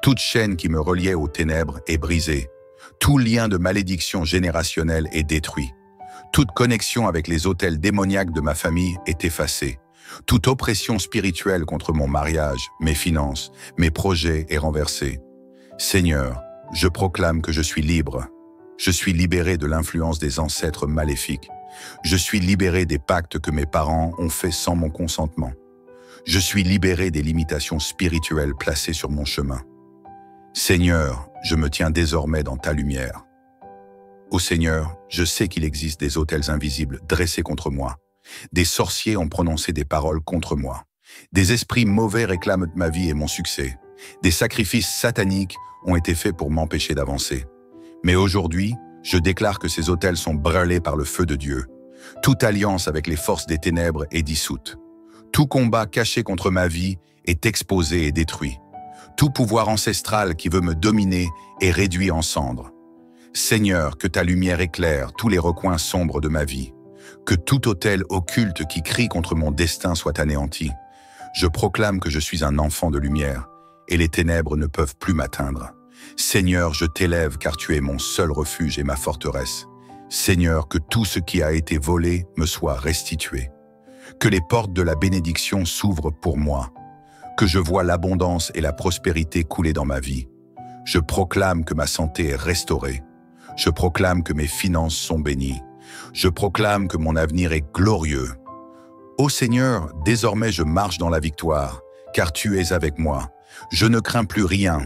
[SPEAKER 1] Toute chaîne qui me reliait aux ténèbres est brisée. Tout lien de malédiction générationnelle est détruit. Toute connexion avec les autels démoniaques de ma famille est effacée. Toute oppression spirituelle contre mon mariage, mes finances, mes projets est renversée. Seigneur, je proclame que je suis libre. Je suis libéré de l'influence des ancêtres maléfiques. Je suis libéré des pactes que mes parents ont faits sans mon consentement. Je suis libéré des limitations spirituelles placées sur mon chemin. Seigneur, je me tiens désormais dans ta lumière. Ô Seigneur, je sais qu'il existe des autels invisibles dressés contre moi. Des sorciers ont prononcé des paroles contre moi. Des esprits mauvais réclament ma vie et mon succès. Des sacrifices sataniques ont été faits pour m'empêcher d'avancer. Mais aujourd'hui, je déclare que ces autels sont brûlés par le feu de Dieu. Toute alliance avec les forces des ténèbres est dissoute. Tout combat caché contre ma vie est exposé et détruit. Tout pouvoir ancestral qui veut me dominer est réduit en cendres. Seigneur, que ta lumière éclaire tous les recoins sombres de ma vie. Que tout autel occulte qui crie contre mon destin soit anéanti. Je proclame que je suis un enfant de lumière et les ténèbres ne peuvent plus m'atteindre. Seigneur, je t'élève car tu es mon seul refuge et ma forteresse. Seigneur, que tout ce qui a été volé me soit restitué. Que les portes de la bénédiction s'ouvrent pour moi. Que je vois l'abondance et la prospérité couler dans ma vie. Je proclame que ma santé est restaurée. Je proclame que mes finances sont bénies. Je proclame que mon avenir est glorieux. Ô Seigneur, désormais je marche dans la victoire, car tu es avec moi. Je ne crains plus rien.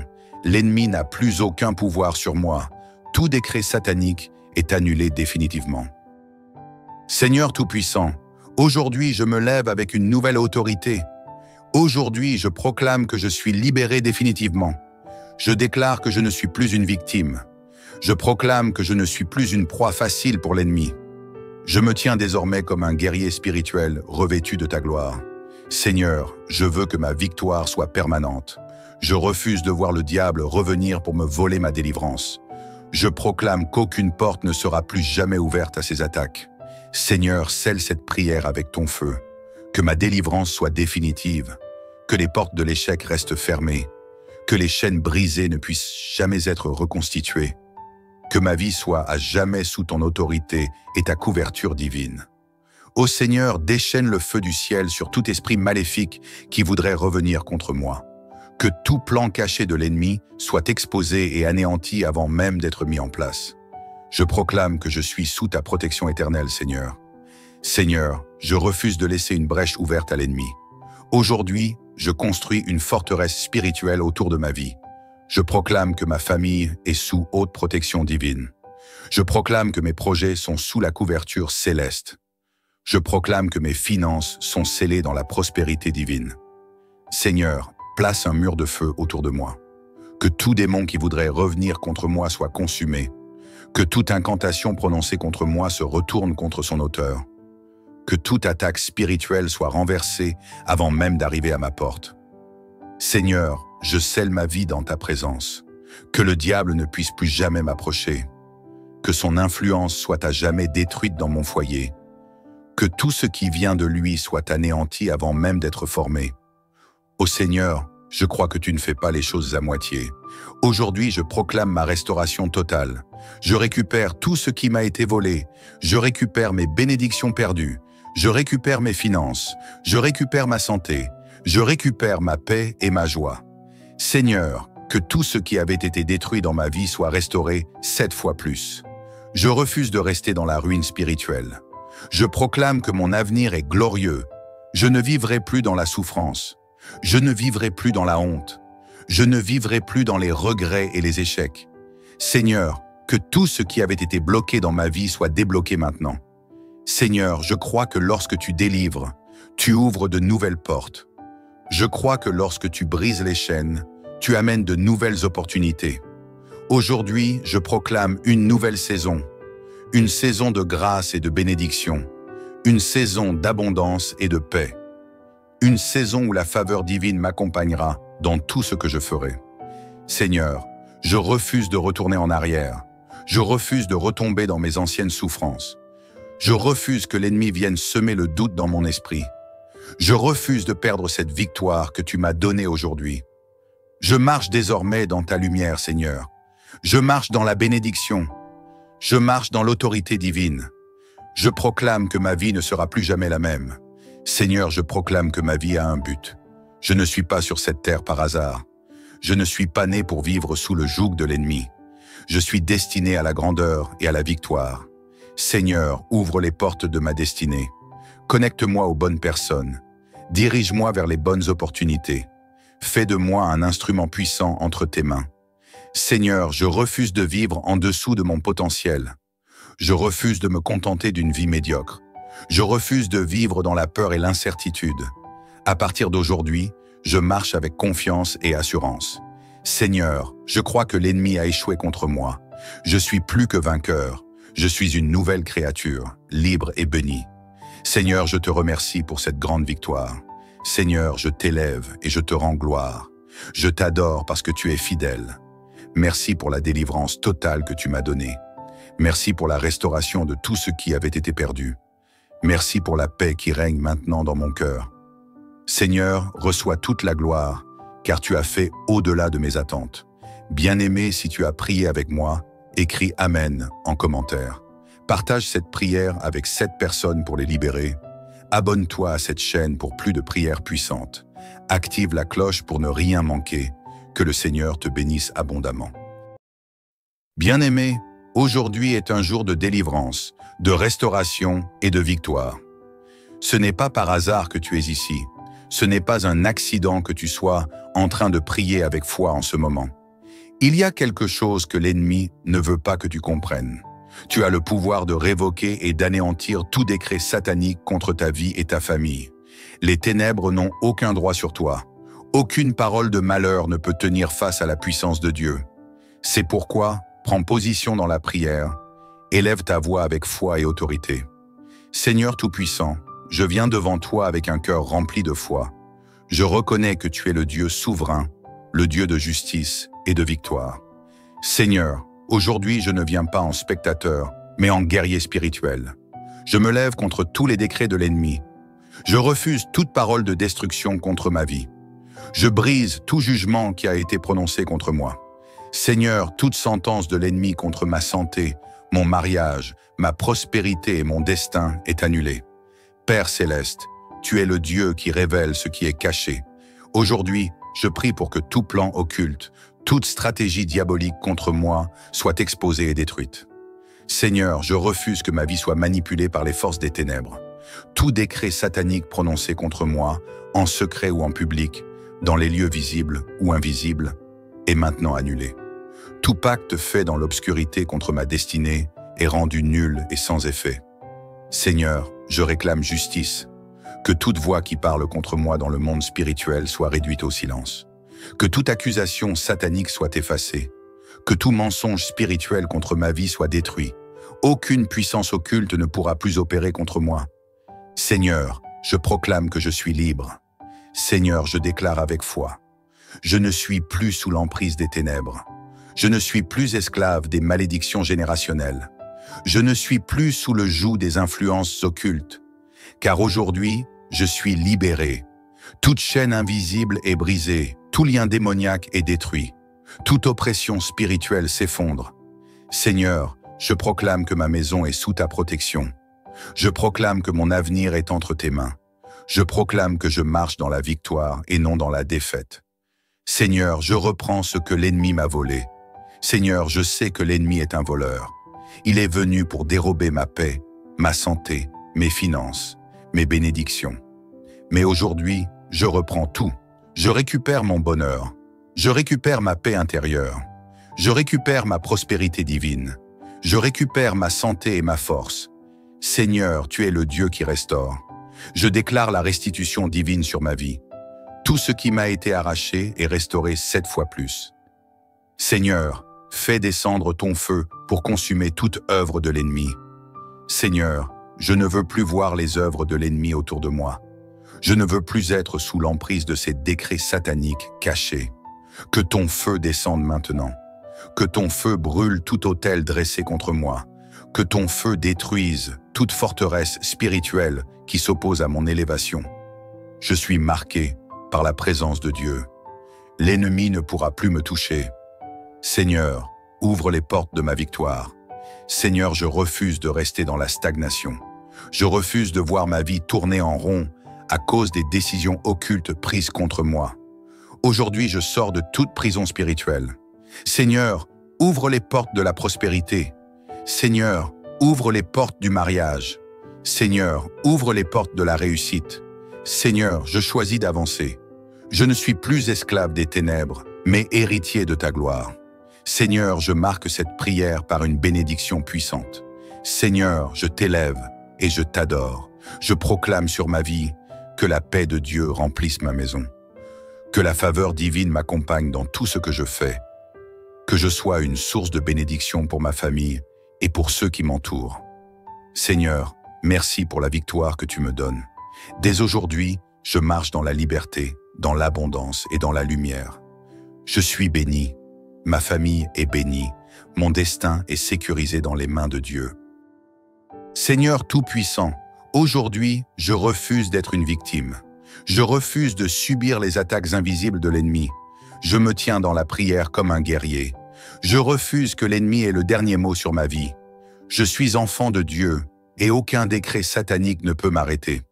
[SPEAKER 1] L'ennemi n'a plus aucun pouvoir sur moi. Tout décret satanique est annulée définitivement. Seigneur Tout-Puissant, aujourd'hui je me lève avec une nouvelle autorité. Aujourd'hui je proclame que je suis libéré définitivement. Je déclare que je ne suis plus une victime. Je proclame que je ne suis plus une proie facile pour l'ennemi. Je me tiens désormais comme un guerrier spirituel revêtu de ta gloire. Seigneur, je veux que ma victoire soit permanente. Je refuse de voir le diable revenir pour me voler ma délivrance. Je proclame qu'aucune porte ne sera plus jamais ouverte à ses attaques. Seigneur, scelle cette prière avec ton feu. Que ma délivrance soit définitive. Que les portes de l'échec restent fermées. Que les chaînes brisées ne puissent jamais être reconstituées. Que ma vie soit à jamais sous ton autorité et ta couverture divine. Ô Seigneur, déchaîne le feu du ciel sur tout esprit maléfique qui voudrait revenir contre moi. Que tout plan caché de l'ennemi soit exposé et anéanti avant même d'être mis en place. Je proclame que je suis sous ta protection éternelle, Seigneur. Seigneur, je refuse de laisser une brèche ouverte à l'ennemi. Aujourd'hui, je construis une forteresse spirituelle autour de ma vie. Je proclame que ma famille est sous haute protection divine. Je proclame que mes projets sont sous la couverture céleste. Je proclame que mes finances sont scellées dans la prospérité divine. Seigneur, place un mur de feu autour de moi. Que tout démon qui voudrait revenir contre moi soit consumé. Que toute incantation prononcée contre moi se retourne contre son auteur. Que toute attaque spirituelle soit renversée avant même d'arriver à ma porte. Seigneur, je scelle ma vie dans ta présence. Que le diable ne puisse plus jamais m'approcher. Que son influence soit à jamais détruite dans mon foyer. Que tout ce qui vient de lui soit anéanti avant même d'être formé. Ô Seigneur, je crois que tu ne fais pas les choses à moitié. Aujourd'hui, je proclame ma restauration totale. Je récupère tout ce qui m'a été volé. Je récupère mes bénédictions perdues. Je récupère mes finances. Je récupère ma santé. Je récupère ma paix et ma joie. Seigneur, que tout ce qui avait été détruit dans ma vie soit restauré 7 fois plus. Je refuse de rester dans la ruine spirituelle. Je proclame que mon avenir est glorieux. Je ne vivrai plus dans la souffrance. Je ne vivrai plus dans la honte. Je ne vivrai plus dans les regrets et les échecs. Seigneur, que tout ce qui avait été bloqué dans ma vie soit débloqué maintenant. Seigneur, je crois que lorsque tu délivres, tu ouvres de nouvelles portes. Je crois que lorsque tu brises les chaînes, tu amènes de nouvelles opportunités. Aujourd'hui, je proclame une nouvelle saison. Une saison de grâce et de bénédiction. Une saison d'abondance et de paix. Une saison où la faveur divine m'accompagnera dans tout ce que je ferai. Seigneur, je refuse de retourner en arrière. Je refuse de retomber dans mes anciennes souffrances. Je refuse que l'ennemi vienne semer le doute dans mon esprit. Je refuse de perdre cette victoire que tu m'as donnée aujourd'hui. Je marche désormais dans ta lumière, Seigneur. Je marche dans la bénédiction. Je marche dans l'autorité divine. Je proclame que ma vie ne sera plus jamais la même. Seigneur, je proclame que ma vie a un but. Je ne suis pas sur cette terre par hasard. Je ne suis pas né pour vivre sous le joug de l'ennemi. Je suis destiné à la grandeur et à la victoire. Seigneur, ouvre les portes de ma destinée. Connecte-moi aux bonnes personnes. Dirige-moi vers les bonnes opportunités. Fais de moi un instrument puissant entre tes mains. Seigneur, je refuse de vivre en dessous de mon potentiel. Je refuse de me contenter d'une vie médiocre. Je refuse de vivre dans la peur et l'incertitude. À partir d'aujourd'hui, je marche avec confiance et assurance. Seigneur, je crois que l'ennemi a échoué contre moi. Je suis plus que vainqueur. Je suis une nouvelle créature, libre et bénie. Seigneur, je te remercie pour cette grande victoire. Seigneur, je t'élève et je te rends gloire. Je t'adore parce que tu es fidèle. Merci pour la délivrance totale que tu m'as donnée. Merci pour la restauration de tout ce qui avait été perdu. Merci pour la paix qui règne maintenant dans mon cœur. Seigneur, reçois toute la gloire, car tu as fait au-delà de mes attentes. Bien-aimé, si tu as prié avec moi, écris « Amen » en commentaire. Partage cette prière avec 7 personnes pour les libérer. Abonne-toi à cette chaîne pour plus de prières puissantes. Active la cloche pour ne rien manquer. Que le Seigneur te bénisse abondamment. Bien-aimé, aujourd'hui est un jour de délivrance, de restauration et de victoire. Ce n'est pas par hasard que tu es ici. Ce n'est pas un accident que tu sois en train de prier avec foi en ce moment. Il y a quelque chose que l'ennemi ne veut pas que tu comprennes. Tu as le pouvoir de révoquer et d'anéantir tout décret satanique contre ta vie et ta famille. Les ténèbres n'ont aucun droit sur toi. Aucune parole de malheur ne peut tenir face à la puissance de Dieu. C'est pourquoi, prends position dans la prière, élève ta voix avec foi et autorité. Seigneur Tout-Puissant, je viens devant toi avec un cœur rempli de foi. Je reconnais que tu es le Dieu souverain, le Dieu de justice et de victoire. Seigneur, aujourd'hui je ne viens pas en spectateur, mais en guerrier spirituel. Je me lève contre tous les décrets de l'ennemi. Je refuse toute parole de destruction contre ma vie. Je brise tout jugement qui a été prononcé contre moi. Seigneur, toute sentence de l'ennemi contre ma santé, mon mariage, ma prospérité et mon destin est annulée. Père céleste, tu es le Dieu qui révèle ce qui est caché. Aujourd'hui, je prie pour que tout plan occulte, toute stratégie diabolique contre moi soit exposée et détruite. Seigneur, je refuse que ma vie soit manipulée par les forces des ténèbres. Tout décret satanique prononcé contre moi, en secret ou en public, dans les lieux visibles ou invisibles, est maintenant annulé. Tout pacte fait dans l'obscurité contre ma destinée est rendu nul et sans effet. Seigneur, je réclame justice. Que toute voix qui parle contre moi dans le monde spirituel soit réduite au silence. Que toute accusation satanique soit effacée. Que tout mensonge spirituel contre ma vie soit détruit. Aucune puissance occulte ne pourra plus opérer contre moi. Seigneur, je proclame que je suis libre. Seigneur, je déclare avec foi. Je ne suis plus sous l'emprise des ténèbres. Je ne suis plus esclave des malédictions générationnelles. Je ne suis plus sous le joug des influences occultes. Car aujourd'hui, je suis libéré. Toute chaîne invisible est brisée, tout lien démoniaque est détruit. Toute oppression spirituelle s'effondre. Seigneur, je proclame que ma maison est sous ta protection. Je proclame que mon avenir est entre tes mains. Je proclame que je marche dans la victoire et non dans la défaite. Seigneur, je reprends ce que l'ennemi m'a volé. Seigneur, je sais que l'ennemi est un voleur. Il est venu pour dérober ma paix, ma santé, mes finances, mes bénédictions. Mais aujourd'hui, je reprends tout. Je récupère mon bonheur. Je récupère ma paix intérieure. Je récupère ma prospérité divine. Je récupère ma santé et ma force. Seigneur, tu es le Dieu qui restaure. Je déclare la restitution divine sur ma vie. Tout ce qui m'a été arraché est restauré 7 fois plus. Seigneur, fais descendre ton feu pour consumer toute œuvre de l'ennemi. Seigneur, je ne veux plus voir les œuvres de l'ennemi autour de moi. Je ne veux plus être sous l'emprise de ces décrets sataniques cachés. Que ton feu descende maintenant. Que ton feu brûle tout autel dressé contre moi. Que ton feu détruise toute forteresse spirituelle qui s'oppose à mon élévation. Je suis marqué par la présence de Dieu. L'ennemi ne pourra plus me toucher. Seigneur, ouvre les portes de ma victoire. Seigneur, je refuse de rester dans la stagnation. Je refuse de voir ma vie tourner en rond à cause des décisions occultes prises contre moi. Aujourd'hui, je sors de toute prison spirituelle. Seigneur, ouvre les portes de la prospérité. Seigneur, ouvre les portes du mariage. Seigneur, ouvre les portes de la réussite. Seigneur, je choisis d'avancer. Je ne suis plus esclave des ténèbres, mais héritier de ta gloire. Seigneur, je marque cette prière par une bénédiction puissante. Seigneur, je t'élève et je t'adore. Je proclame sur ma vie que la paix de Dieu remplisse ma maison. Que la faveur divine m'accompagne dans tout ce que je fais. Que je sois une source de bénédiction pour ma famille et pour ceux qui m'entourent. Seigneur, merci pour la victoire que tu me donnes. Dès aujourd'hui, je marche dans la liberté, dans l'abondance et dans la lumière. Je suis béni. Ma famille est bénie, mon destin est sécurisé dans les mains de Dieu. Seigneur Tout-Puissant, aujourd'hui, je refuse d'être une victime. Je refuse de subir les attaques invisibles de l'ennemi. Je me tiens dans la prière comme un guerrier. Je refuse que l'ennemi ait le dernier mot sur ma vie. Je suis enfant de Dieu et aucun décret satanique ne peut m'arrêter.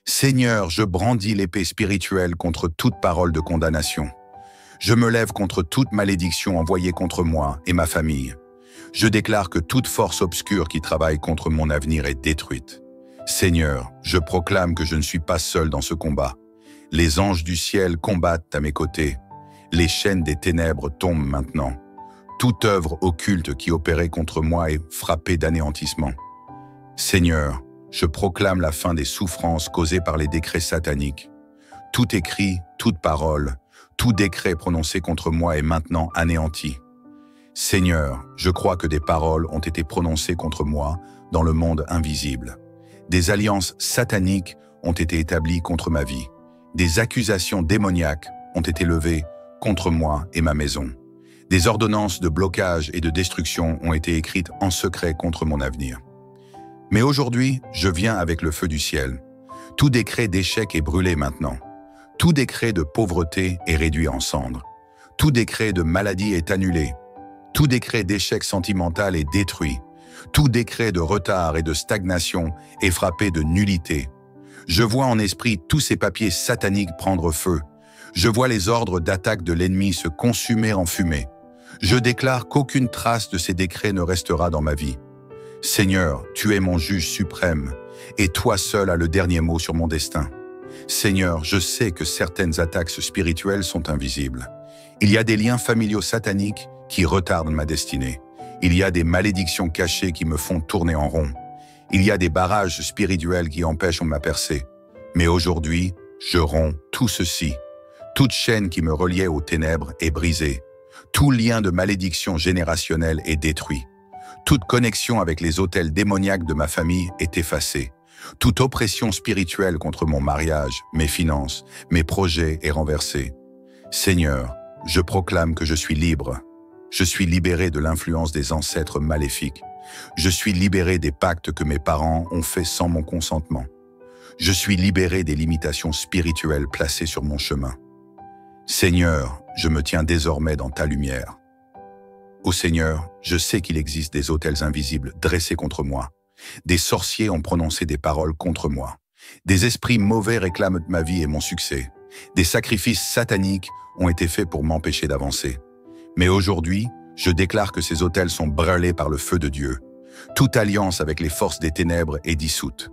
[SPEAKER 1] Seigneur, je brandis l'épée spirituelle contre toute parole de condamnation. Je me lève contre toute malédiction envoyée contre moi et ma famille. Je déclare que toute force obscure qui travaille contre mon avenir est détruite. Seigneur, je proclame que je ne suis pas seul dans ce combat. Les anges du ciel combattent à mes côtés. Les chaînes des ténèbres tombent maintenant. toute œuvre occulte qui opérait contre moi est frappée d'anéantissement. Seigneur, je proclame la fin des souffrances causées par les décrets sataniques. Tout écrit, toute parole, tout décret prononcé contre moi est maintenant anéanti. Seigneur, je crois que des paroles ont été prononcées contre moi dans le monde invisible. Des alliances sataniques ont été établies contre ma vie. Des accusations démoniaques ont été levées contre moi et ma maison. Des ordonnances de blocage et de destruction ont été écrites en secret contre mon avenir. Mais aujourd'hui, je viens avec le feu du ciel. Tout décret d'échec est brûlé maintenant. Tout décret de pauvreté est réduit en cendres. Tout décret de maladie est annulé. Tout décret d'échec sentimental est détruit. Tout décret de retard et de stagnation est frappé de nullité. Je vois en esprit tous ces papiers sataniques prendre feu. Je vois les ordres d'attaque de l'ennemi se consumer en fumée. Je déclare qu'aucune trace de ces décrets ne restera dans ma vie. Seigneur, tu es mon juge suprême, et toi seul as le dernier mot sur mon destin. Seigneur, je sais que certaines attaques spirituelles sont invisibles. Il y a des liens familiaux sataniques qui retardent ma destinée. Il y a des malédictions cachées qui me font tourner en rond. Il y a des barrages spirituels qui empêchent ma percée. Mais aujourd'hui, je romps tout ceci. Toute chaîne qui me reliait aux ténèbres est brisée. Tout lien de malédiction générationnelle est détruit. Toute connexion avec les autels démoniaques de ma famille est effacée. Toute oppression spirituelle contre mon mariage, mes finances, mes projets est renversée. Seigneur, je proclame que je suis libre. Je suis libéré de l'influence des ancêtres maléfiques. Je suis libéré des pactes que mes parents ont faits sans mon consentement. Je suis libéré des limitations spirituelles placées sur mon chemin. Seigneur, je me tiens désormais dans ta lumière. Ô Seigneur, je sais qu'il existe des autels invisibles dressés contre moi. Des sorciers ont prononcé des paroles contre moi. Des esprits mauvais réclament ma vie et mon succès. Des sacrifices sataniques ont été faits pour m'empêcher d'avancer. Mais aujourd'hui, je déclare que ces autels sont brûlés par le feu de Dieu. Toute alliance avec les forces des ténèbres est dissoute.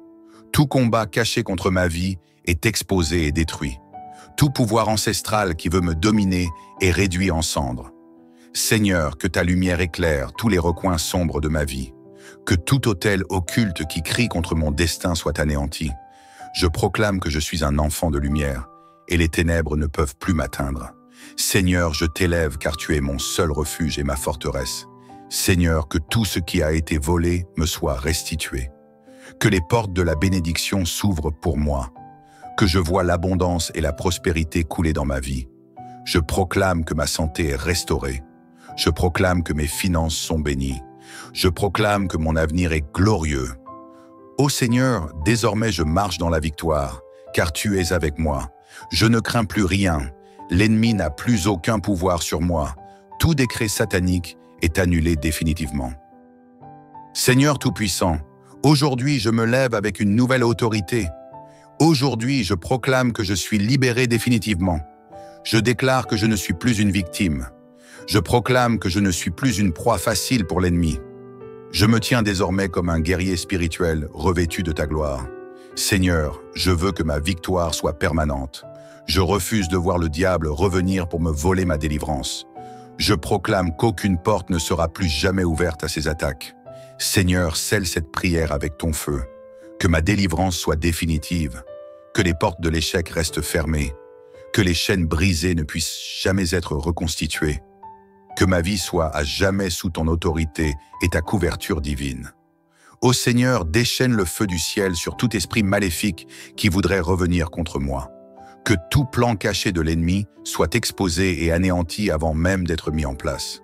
[SPEAKER 1] Tout combat caché contre ma vie est exposé et détruit. Tout pouvoir ancestral qui veut me dominer est réduit en cendres. Seigneur, que ta lumière éclaire tous les recoins sombres de ma vie. Que tout autel occulte qui crie contre mon destin soit anéanti. Je proclame que je suis un enfant de lumière, et les ténèbres ne peuvent plus m'atteindre. Seigneur, je t'élève car tu es mon seul refuge et ma forteresse. Seigneur, que tout ce qui a été volé me soit restitué. Que les portes de la bénédiction s'ouvrent pour moi. Que je vois l'abondance et la prospérité couler dans ma vie. Je proclame que ma santé est restaurée. Je proclame que mes finances sont bénies. Je proclame que mon avenir est glorieux. Ô Seigneur, désormais je marche dans la victoire, car tu es avec moi. Je ne crains plus rien. L'ennemi n'a plus aucun pouvoir sur moi. Tout décret satanique est annulé définitivement. Seigneur Tout-Puissant, aujourd'hui je me lève avec une nouvelle autorité. Aujourd'hui je proclame que je suis libéré définitivement. Je déclare que je ne suis plus une victime. Je proclame que je ne suis plus une proie facile pour l'ennemi. Je me tiens désormais comme un guerrier spirituel revêtu de ta gloire. Seigneur, je veux que ma victoire soit permanente. Je refuse de voir le diable revenir pour me voler ma délivrance. Je proclame qu'aucune porte ne sera plus jamais ouverte à ses attaques. Seigneur, scelle cette prière avec ton feu. Que ma délivrance soit définitive. Que les portes de l'échec restent fermées. Que les chaînes brisées ne puissent jamais être reconstituées. Que ma vie soit à jamais sous ton autorité et ta couverture divine. Ô Seigneur, déchaîne le feu du ciel sur tout esprit maléfique qui voudrait revenir contre moi. Que tout plan caché de l'ennemi soit exposé et anéanti avant même d'être mis en place.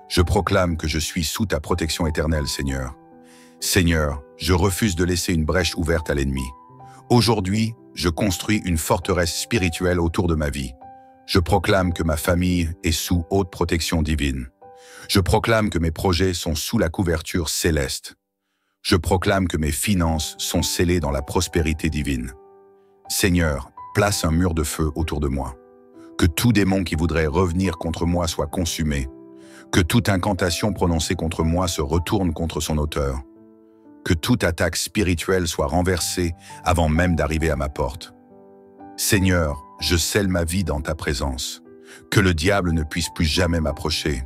[SPEAKER 1] Je proclame que je suis sous ta protection éternelle, Seigneur. Seigneur, je refuse de laisser une brèche ouverte à l'ennemi. Aujourd'hui, je construis une forteresse spirituelle autour de ma vie. Je proclame que ma famille est sous haute protection divine. Je proclame que mes projets sont sous la couverture céleste. Je proclame que mes finances sont scellées dans la prospérité divine. Seigneur, place un mur de feu autour de moi. Que tout démon qui voudrait revenir contre moi soit consumé. Que toute incantation prononcée contre moi se retourne contre son auteur. Que toute attaque spirituelle soit renversée avant même d'arriver à ma porte. Seigneur, je scelle ma vie dans ta présence. Que le diable ne puisse plus jamais m'approcher.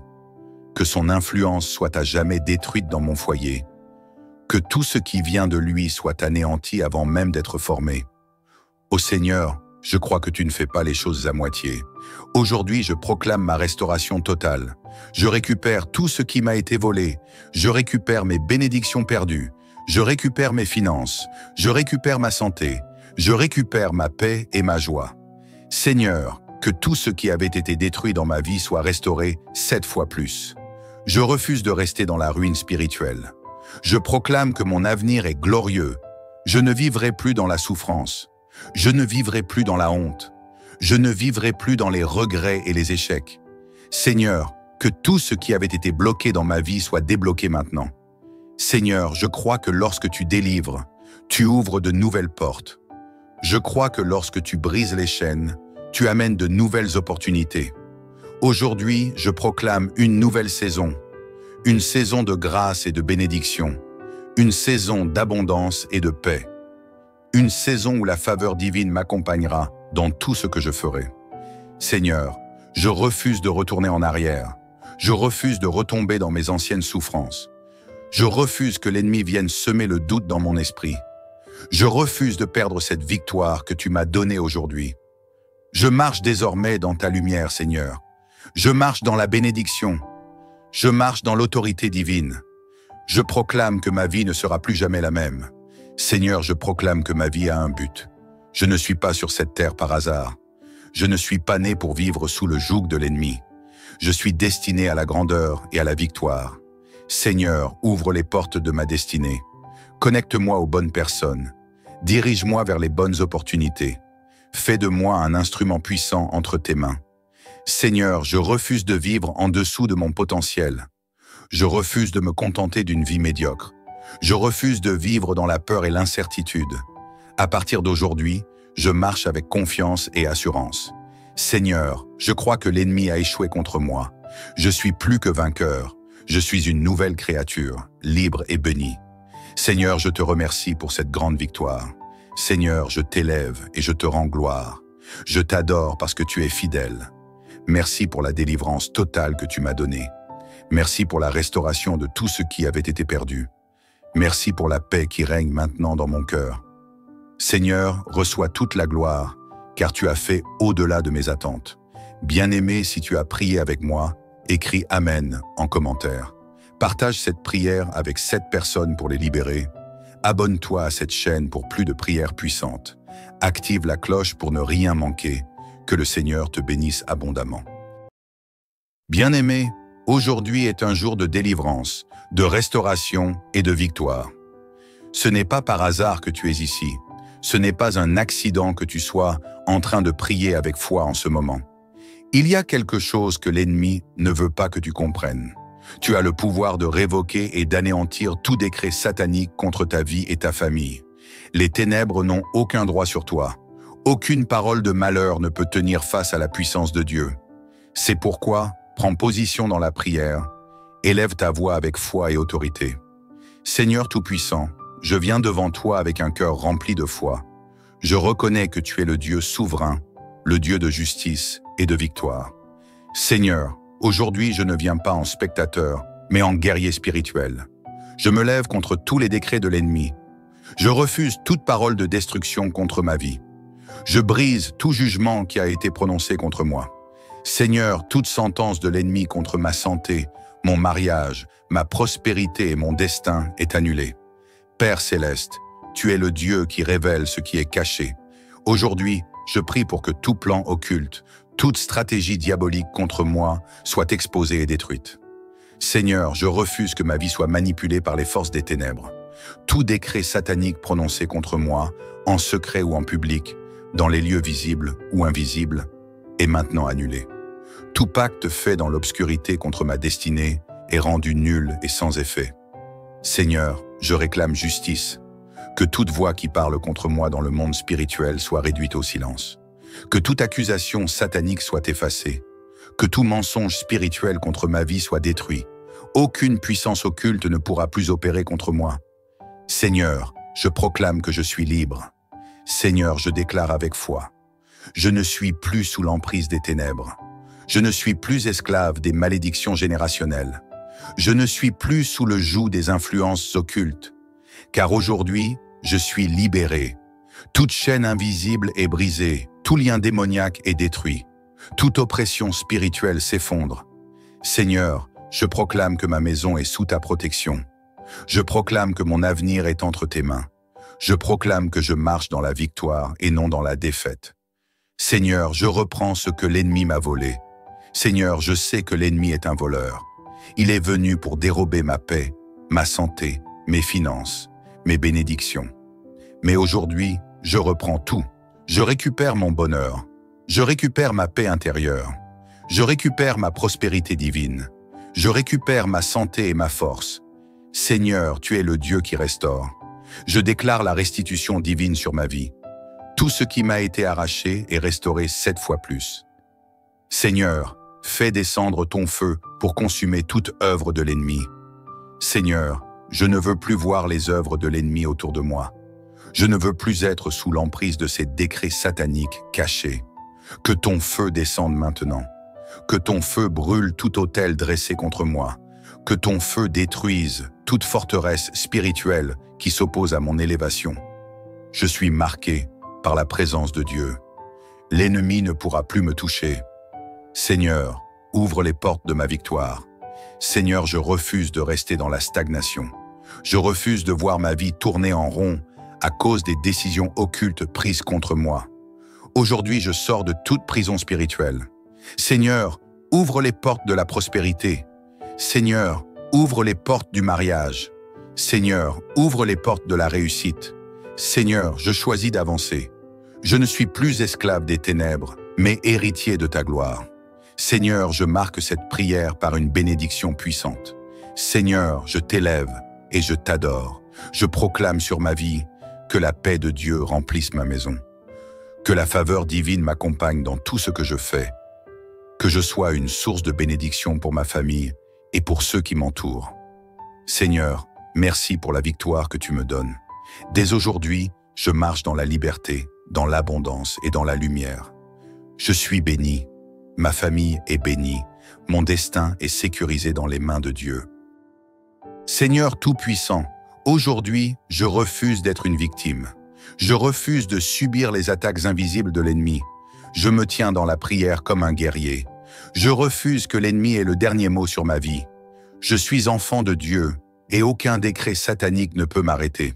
[SPEAKER 1] que son influence soit à jamais détruite dans mon foyer, que tout ce qui vient de lui soit anéanti avant même d'être formé. Ô Seigneur, je crois que tu ne fais pas les choses à moitié. Aujourd'hui, je proclame ma restauration totale. Je récupère tout ce qui m'a été volé. Je récupère mes bénédictions perdues. Je récupère mes finances. Je récupère ma santé. Je récupère ma paix et ma joie. Seigneur, que tout ce qui avait été détruit dans ma vie soit restauré 7 fois plus. Je refuse de rester dans la ruine spirituelle. Je proclame que mon avenir est glorieux. Je ne vivrai plus dans la souffrance. Je ne vivrai plus dans la honte. Je ne vivrai plus dans les regrets et les échecs. Seigneur, que tout ce qui avait été bloqué dans ma vie soit débloqué maintenant. Seigneur, je crois que lorsque tu délivres, tu ouvres de nouvelles portes. Je crois que lorsque tu brises les chaînes, tu amènes de nouvelles opportunités. Aujourd'hui, je proclame une nouvelle saison, une saison de grâce et de bénédiction, une saison d'abondance et de paix. Une saison où la faveur divine m'accompagnera dans tout ce que je ferai. Seigneur, je refuse de retourner en arrière. Je refuse de retomber dans mes anciennes souffrances. Je refuse que l'ennemi vienne semer le doute dans mon esprit. Je refuse de perdre cette victoire que tu m'as donnée aujourd'hui. Je marche désormais dans ta lumière, Seigneur. Je marche dans la bénédiction. Je marche dans l'autorité divine. Je proclame que ma vie ne sera plus jamais la même. Seigneur, je proclame que ma vie a un but. Je ne suis pas sur cette terre par hasard. Je ne suis pas né pour vivre sous le joug de l'ennemi. Je suis destiné à la grandeur et à la victoire. Seigneur, ouvre les portes de ma destinée. Connecte-moi aux bonnes personnes. Dirige-moi vers les bonnes opportunités. Fais de moi un instrument puissant entre tes mains. Seigneur, je refuse de vivre en dessous de mon potentiel. Je refuse de me contenter d'une vie médiocre. Je refuse de vivre dans la peur et l'incertitude. À partir d'aujourd'hui, je marche avec confiance et assurance. Seigneur, je crois que l'ennemi a échoué contre moi. Je suis plus que vainqueur. Je suis une nouvelle créature, libre et bénie. Seigneur, je te remercie pour cette grande victoire. Seigneur, je t'élève et je te rends gloire. Je t'adore parce que tu es fidèle. Merci pour la délivrance totale que tu m'as donnée. Merci pour la restauration de tout ce qui avait été perdu. Merci pour la paix qui règne maintenant dans mon cœur. Seigneur, reçois toute la gloire, car tu as fait au-delà de mes attentes. Bien-aimé, si tu as prié avec moi, écris Amen en commentaire. Partage cette prière avec 7 personnes pour les libérer. Abonne-toi à cette chaîne pour plus de prières puissantes. Active la cloche pour ne rien manquer. Que le Seigneur te bénisse abondamment. Bien-aimé, aujourd'hui est un jour de délivrance, de restauration et de victoire. Ce n'est pas par hasard que tu es ici. Ce n'est pas un accident que tu sois en train de prier avec foi en ce moment. Il y a quelque chose que l'ennemi ne veut pas que tu comprennes. Tu as le pouvoir de révoquer et d'anéantir tout décret satanique contre ta vie et ta famille. Les ténèbres n'ont aucun droit sur toi. Aucune parole de malheur ne peut tenir face à la puissance de Dieu. C'est pourquoi, prends position dans la prière, élève ta voix avec foi et autorité. Seigneur Tout-Puissant, je viens devant toi avec un cœur rempli de foi. Je reconnais que tu es le Dieu souverain, le Dieu de justice et de victoire. Seigneur, aujourd'hui je ne viens pas en spectateur, mais en guerrier spirituel. Je me lève contre tous les décrets de l'ennemi. Je refuse toute parole de destruction contre ma vie. Je brise tout jugement qui a été prononcé contre moi. Seigneur, toute sentence de l'ennemi contre ma santé, mon mariage, ma prospérité et mon destin est annulée. Père céleste, tu es le Dieu qui révèle ce qui est caché. Aujourd'hui, je prie pour que tout plan occulte, toute stratégie diabolique contre moi soit exposée et détruite. Seigneur, je refuse que ma vie soit manipulée par les forces des ténèbres. Tout décret satanique prononcé contre moi, en secret ou en public, dans les lieux visibles ou invisibles, est maintenant annulé. Tout pacte fait dans l'obscurité contre ma destinée est rendu nul et sans effet. Seigneur, je réclame justice. Que toute voix qui parle contre moi dans le monde spirituel soit réduite au silence. Que toute accusation satanique soit effacée. Que tout mensonge spirituel contre ma vie soit détruit. Aucune puissance occulte ne pourra plus opérer contre moi. Seigneur, je proclame que je suis libre. Seigneur, je déclare avec foi. Je ne suis plus sous l'emprise des ténèbres. Je ne suis plus esclave des malédictions générationnelles. Je ne suis plus sous le joug des influences occultes, car aujourd'hui, je suis libéré. Toute chaîne invisible est brisée, tout lien démoniaque est détruit, toute oppression spirituelle s'effondre. Seigneur, je proclame que ma maison est sous ta protection. Je proclame que mon avenir est entre tes mains. Je proclame que je marche dans la victoire et non dans la défaite. Seigneur, je reprends ce que l'ennemi m'a volé. Seigneur, je sais que l'ennemi est un voleur. Il est venu pour dérober ma paix, ma santé, mes finances, mes bénédictions. Mais aujourd'hui, je reprends tout. Je récupère mon bonheur. Je récupère ma paix intérieure. Je récupère ma prospérité divine. Je récupère ma santé et ma force. Seigneur, tu es le Dieu qui restaure. Je déclare la restitution divine sur ma vie. Tout ce qui m'a été arraché est restauré 7 fois plus. Seigneur, fais descendre ton feu pour consumer toute œuvre de l'ennemi. Seigneur, je ne veux plus voir les œuvres de l'ennemi autour de moi. Je ne veux plus être sous l'emprise de ces décrets sataniques cachés. Que ton feu descende maintenant. Que ton feu brûle tout autel dressé contre moi. Que ton feu détruise toute forteresse spirituelle qui s'oppose à mon élévation. Je suis marqué par la présence de Dieu. L'ennemi ne pourra plus me toucher. Seigneur, ouvre les portes de ma victoire. Seigneur, je refuse de rester dans la stagnation. Je refuse de voir ma vie tourner en rond à cause des décisions occultes prises contre moi. Aujourd'hui, je sors de toute prison spirituelle. Seigneur, ouvre les portes de la prospérité. Seigneur, ouvre les portes du mariage. Seigneur, ouvre les portes de la réussite. Seigneur, je choisis d'avancer. Je ne suis plus esclave des ténèbres, mais héritier de ta gloire. Seigneur, je marque cette prière par une bénédiction puissante. Seigneur, je t'élève et je t'adore. Je proclame sur ma vie que la paix de Dieu remplisse ma maison. Que la faveur divine m'accompagne dans tout ce que je fais. Que je sois une source de bénédiction pour ma famille et pour ceux qui m'entourent. Seigneur, merci pour la victoire que tu me donnes. Dès aujourd'hui, je marche dans la liberté, dans l'abondance et dans la lumière. Je suis béni, ma famille est bénie, mon destin est sécurisé dans les mains de Dieu. Seigneur Tout-Puissant, aujourd'hui, je refuse d'être une victime. Je refuse de subir les attaques invisibles de l'ennemi. Je me tiens dans la prière comme un guerrier. Je refuse que l'ennemi ait le dernier mot sur ma vie. Je suis enfant de Dieu et aucun décret satanique ne peut m'arrêter.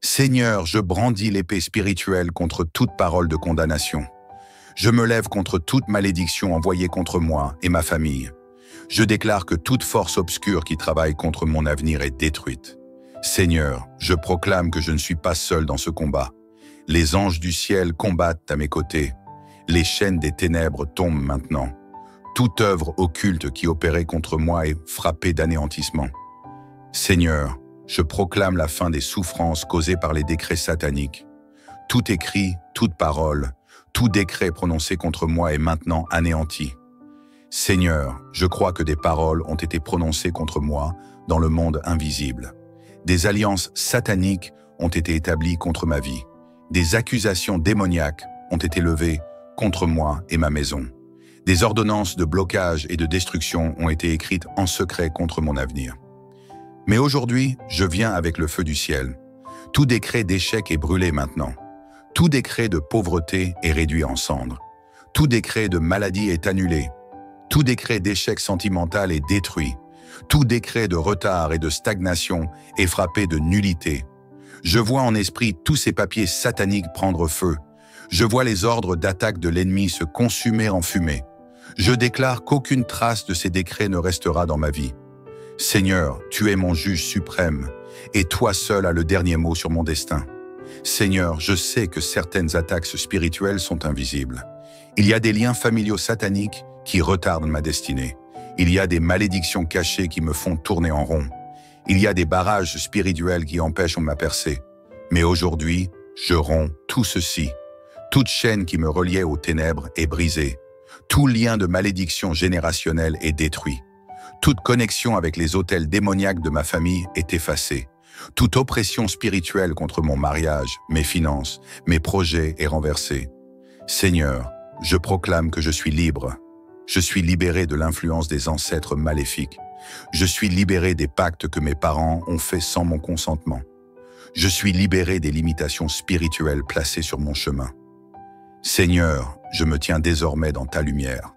[SPEAKER 1] Seigneur, je brandis l'épée spirituelle contre toute parole de condamnation. Je me lève contre toute malédiction envoyée contre moi et ma famille. Je déclare que toute force obscure qui travaille contre mon avenir est détruite. Seigneur, je proclame que je ne suis pas seul dans ce combat. Les anges du ciel combattent à mes côtés. Les chaînes des ténèbres tombent maintenant. Toute œuvre occulte qui opérait contre moi est frappée d'anéantissement. Seigneur, je proclame la fin des souffrances causées par les décrets sataniques. Tout écrit, toute parole, tout décret prononcé contre moi est maintenant anéanti. Seigneur, je crois que des paroles ont été prononcées contre moi dans le monde invisible. Des alliances sataniques ont été établies contre ma vie. Des accusations démoniaques ont été levées contre moi et ma maison. Des ordonnances de blocage et de destruction ont été écrites en secret contre mon avenir. Mais aujourd'hui, je viens avec le feu du ciel. Tout décret d'échec est brûlé maintenant. Tout décret de pauvreté est réduit en cendres. Tout décret de maladie est annulé. Tout décret d'échec sentimental est détruit. Tout décret de retard et de stagnation est frappé de nullité. Je vois en esprit tous ces papiers sataniques prendre feu. Je vois les ordres d'attaque de l'ennemi se consumer en fumée. Je déclare qu'aucune trace de ces décrets ne restera dans ma vie. Seigneur, tu es mon juge suprême, et toi seul as le dernier mot sur mon destin. Seigneur, je sais que certaines attaques spirituelles sont invisibles. Il y a des liens familiaux sataniques qui retardent ma destinée. Il y a des malédictions cachées qui me font tourner en rond. Il y a des barrages spirituels qui empêchent ma percée. Mais aujourd'hui, je romps tout ceci. Toute chaîne qui me reliait aux ténèbres est brisée. Tout lien de malédiction générationnelle est détruit. Toute connexion avec les autels démoniaques de ma famille est effacée. Toute oppression spirituelle contre mon mariage, mes finances, mes projets est renversée. Seigneur, je proclame que je suis libre. Je suis libéré de l'influence des ancêtres maléfiques. Je suis libéré des pactes que mes parents ont faits sans mon consentement. Je suis libéré des limitations spirituelles placées sur mon chemin. Seigneur, je me tiens désormais dans ta lumière.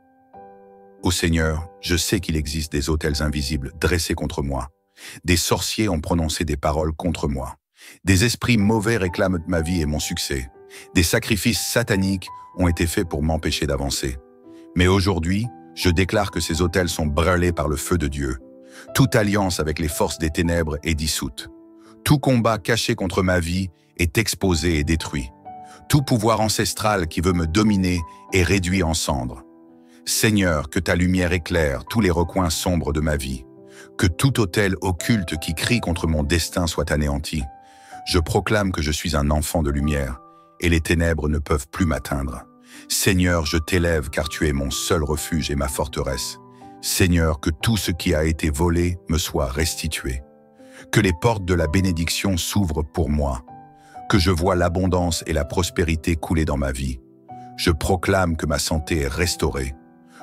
[SPEAKER 1] Ô Seigneur, je sais qu'il existe des autels invisibles dressés contre moi. Des sorciers ont prononcé des paroles contre moi. Des esprits mauvais réclament ma vie et mon succès. Des sacrifices sataniques ont été faits pour m'empêcher d'avancer. Mais aujourd'hui, je déclare que ces autels sont brûlés par le feu de Dieu. Toute alliance avec les forces des ténèbres est dissoute. Tout combat caché contre ma vie est exposé et détruit. Tout pouvoir ancestral qui veut me dominer est réduit en cendres. Seigneur, que ta lumière éclaire tous les recoins sombres de ma vie. Que tout autel occulte qui crie contre mon destin soit anéanti. Je proclame que je suis un enfant de lumière et les ténèbres ne peuvent plus m'atteindre. Seigneur, je t'élève car tu es mon seul refuge et ma forteresse. Seigneur, que tout ce qui a été volé me soit restitué. Que les portes de la bénédiction s'ouvrent pour moi. Que je vois l'abondance et la prospérité couler dans ma vie. Je proclame que ma santé est restaurée.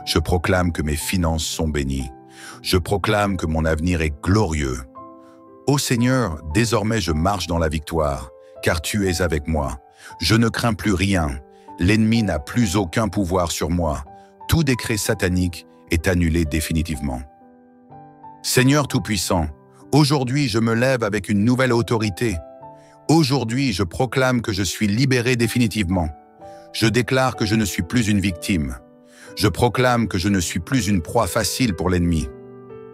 [SPEAKER 1] Je proclame que mes finances sont bénies. Je proclame que mon avenir est glorieux. Ô Seigneur, désormais je marche dans la victoire, car tu es avec moi. Je ne crains plus rien. L'ennemi n'a plus aucun pouvoir sur moi. Tout décret satanique est annulé définitivement. Seigneur Tout-Puissant, aujourd'hui je me lève avec une nouvelle autorité. Aujourd'hui je proclame que je suis libéré définitivement. Je déclare que je ne suis plus une victime. Je proclame que je ne suis plus une proie facile pour l'ennemi.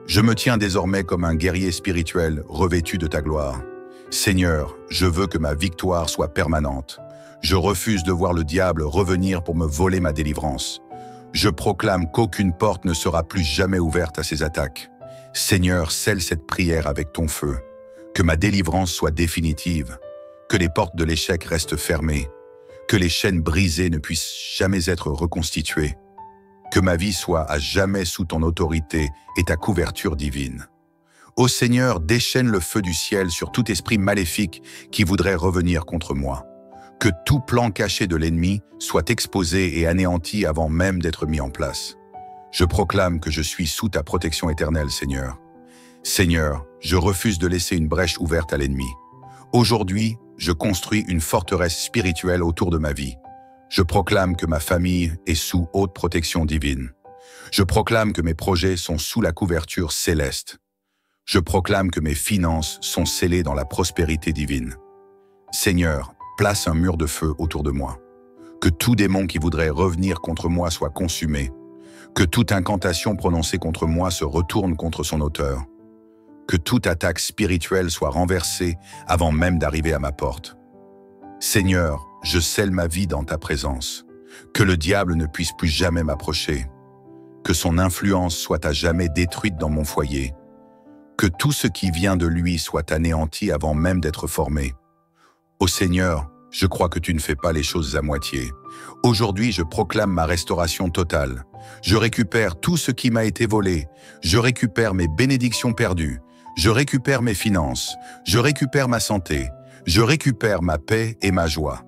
[SPEAKER 1] Je me tiens désormais comme un guerrier spirituel revêtu de ta gloire. Seigneur, je veux que ma victoire soit permanente. Je refuse de voir le diable revenir pour me voler ma délivrance. Je proclame qu'aucune porte ne sera plus jamais ouverte à ses attaques. Seigneur, scelle cette prière avec ton feu. Que ma délivrance soit définitive. Que les portes de l'échec restent fermées. Que les chaînes brisées ne puissent jamais être reconstituées. Que ma vie soit à jamais sous ton autorité et ta couverture divine. Ô Seigneur, déchaîne le feu du ciel sur tout esprit maléfique qui voudrait revenir contre moi. Que tout plan caché de l'ennemi soit exposé et anéanti avant même d'être mis en place. Je proclame que je suis sous ta protection éternelle, Seigneur. Seigneur, je refuse de laisser une brèche ouverte à l'ennemi. Aujourd'hui, je construis une forteresse spirituelle autour de ma vie. Je proclame que ma famille est sous haute protection divine. Je proclame que mes projets sont sous la couverture céleste. Je proclame que mes finances sont scellées dans la prospérité divine. Seigneur, place un mur de feu autour de moi. Que tout démon qui voudrait revenir contre moi soit consumé. Que toute incantation prononcée contre moi se retourne contre son auteur. Que toute attaque spirituelle soit renversée avant même d'arriver à ma porte. Seigneur, je scelle ma vie dans ta présence. Que le diable ne puisse plus jamais m'approcher. Que son influence soit à jamais détruite dans mon foyer. Que tout ce qui vient de lui soit anéanti avant même d'être formé. Ô Seigneur, je crois que tu ne fais pas les choses à moitié. Aujourd'hui, je proclame ma restauration totale. Je récupère tout ce qui m'a été volé. Je récupère mes bénédictions perdues. Je récupère mes finances. Je récupère ma santé. Je récupère ma paix et ma joie.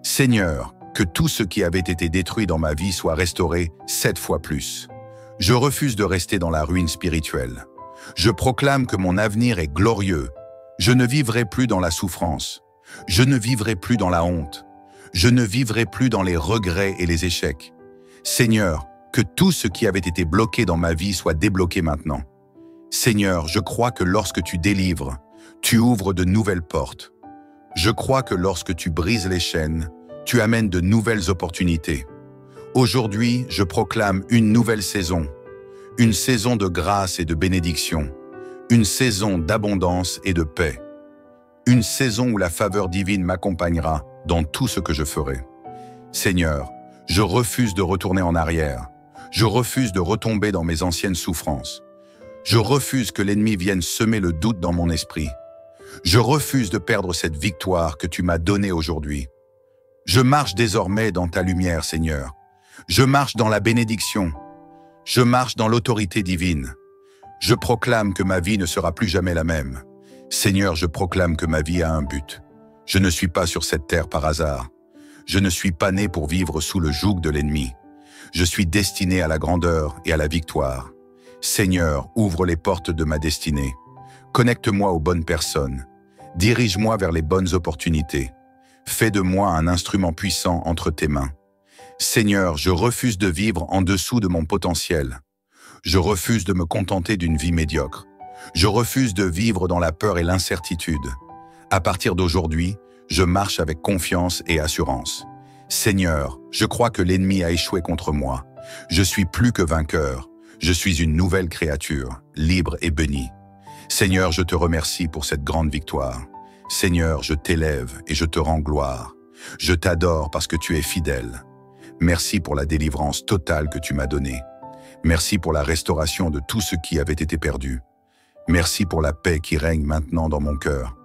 [SPEAKER 1] Seigneur, que tout ce qui avait été détruit dans ma vie soit restauré 7 fois plus. Je refuse de rester dans la ruine spirituelle. Je proclame que mon avenir est glorieux. Je ne vivrai plus dans la souffrance. Je ne vivrai plus dans la honte. Je ne vivrai plus dans les regrets et les échecs. Seigneur, que tout ce qui avait été bloqué dans ma vie soit débloqué maintenant. Seigneur, je crois que lorsque tu délivres, tu ouvres de nouvelles portes. Je crois que lorsque tu brises les chaînes, tu amènes de nouvelles opportunités. Aujourd'hui, je proclame une nouvelle saison. Une saison de grâce et de bénédiction. Une saison d'abondance et de paix. Une saison où la faveur divine m'accompagnera dans tout ce que je ferai. Seigneur, je refuse de retourner en arrière. Je refuse de retomber dans mes anciennes souffrances. Je refuse que l'ennemi vienne semer le doute dans mon esprit. Je refuse de perdre cette victoire que tu m'as donnée aujourd'hui. Je marche désormais dans ta lumière, Seigneur. Je marche dans la bénédiction. Je marche dans l'autorité divine. Je proclame que ma vie ne sera plus jamais la même. Seigneur, je proclame que ma vie a un but. Je ne suis pas sur cette terre par hasard. Je ne suis pas né pour vivre sous le joug de l'ennemi. Je suis destiné à la grandeur et à la victoire. Seigneur, ouvre les portes de ma destinée. Connecte-moi aux bonnes personnes. Dirige-moi vers les bonnes opportunités. Fais de moi un instrument puissant entre tes mains. Seigneur, je refuse de vivre en dessous de mon potentiel. Je refuse de me contenter d'une vie médiocre. Je refuse de vivre dans la peur et l'incertitude. À partir d'aujourd'hui, je marche avec confiance et assurance. Seigneur, je crois que l'ennemi a échoué contre moi. Je suis plus que vainqueur. Je suis une nouvelle créature, libre et bénie. Seigneur, je te remercie pour cette grande victoire. Seigneur, je t'élève et je te rends gloire. Je t'adore parce que tu es fidèle. Merci pour la délivrance totale que tu m'as donnée. Merci pour la restauration de tout ce qui avait été perdu. Merci pour la paix qui règne maintenant dans mon cœur.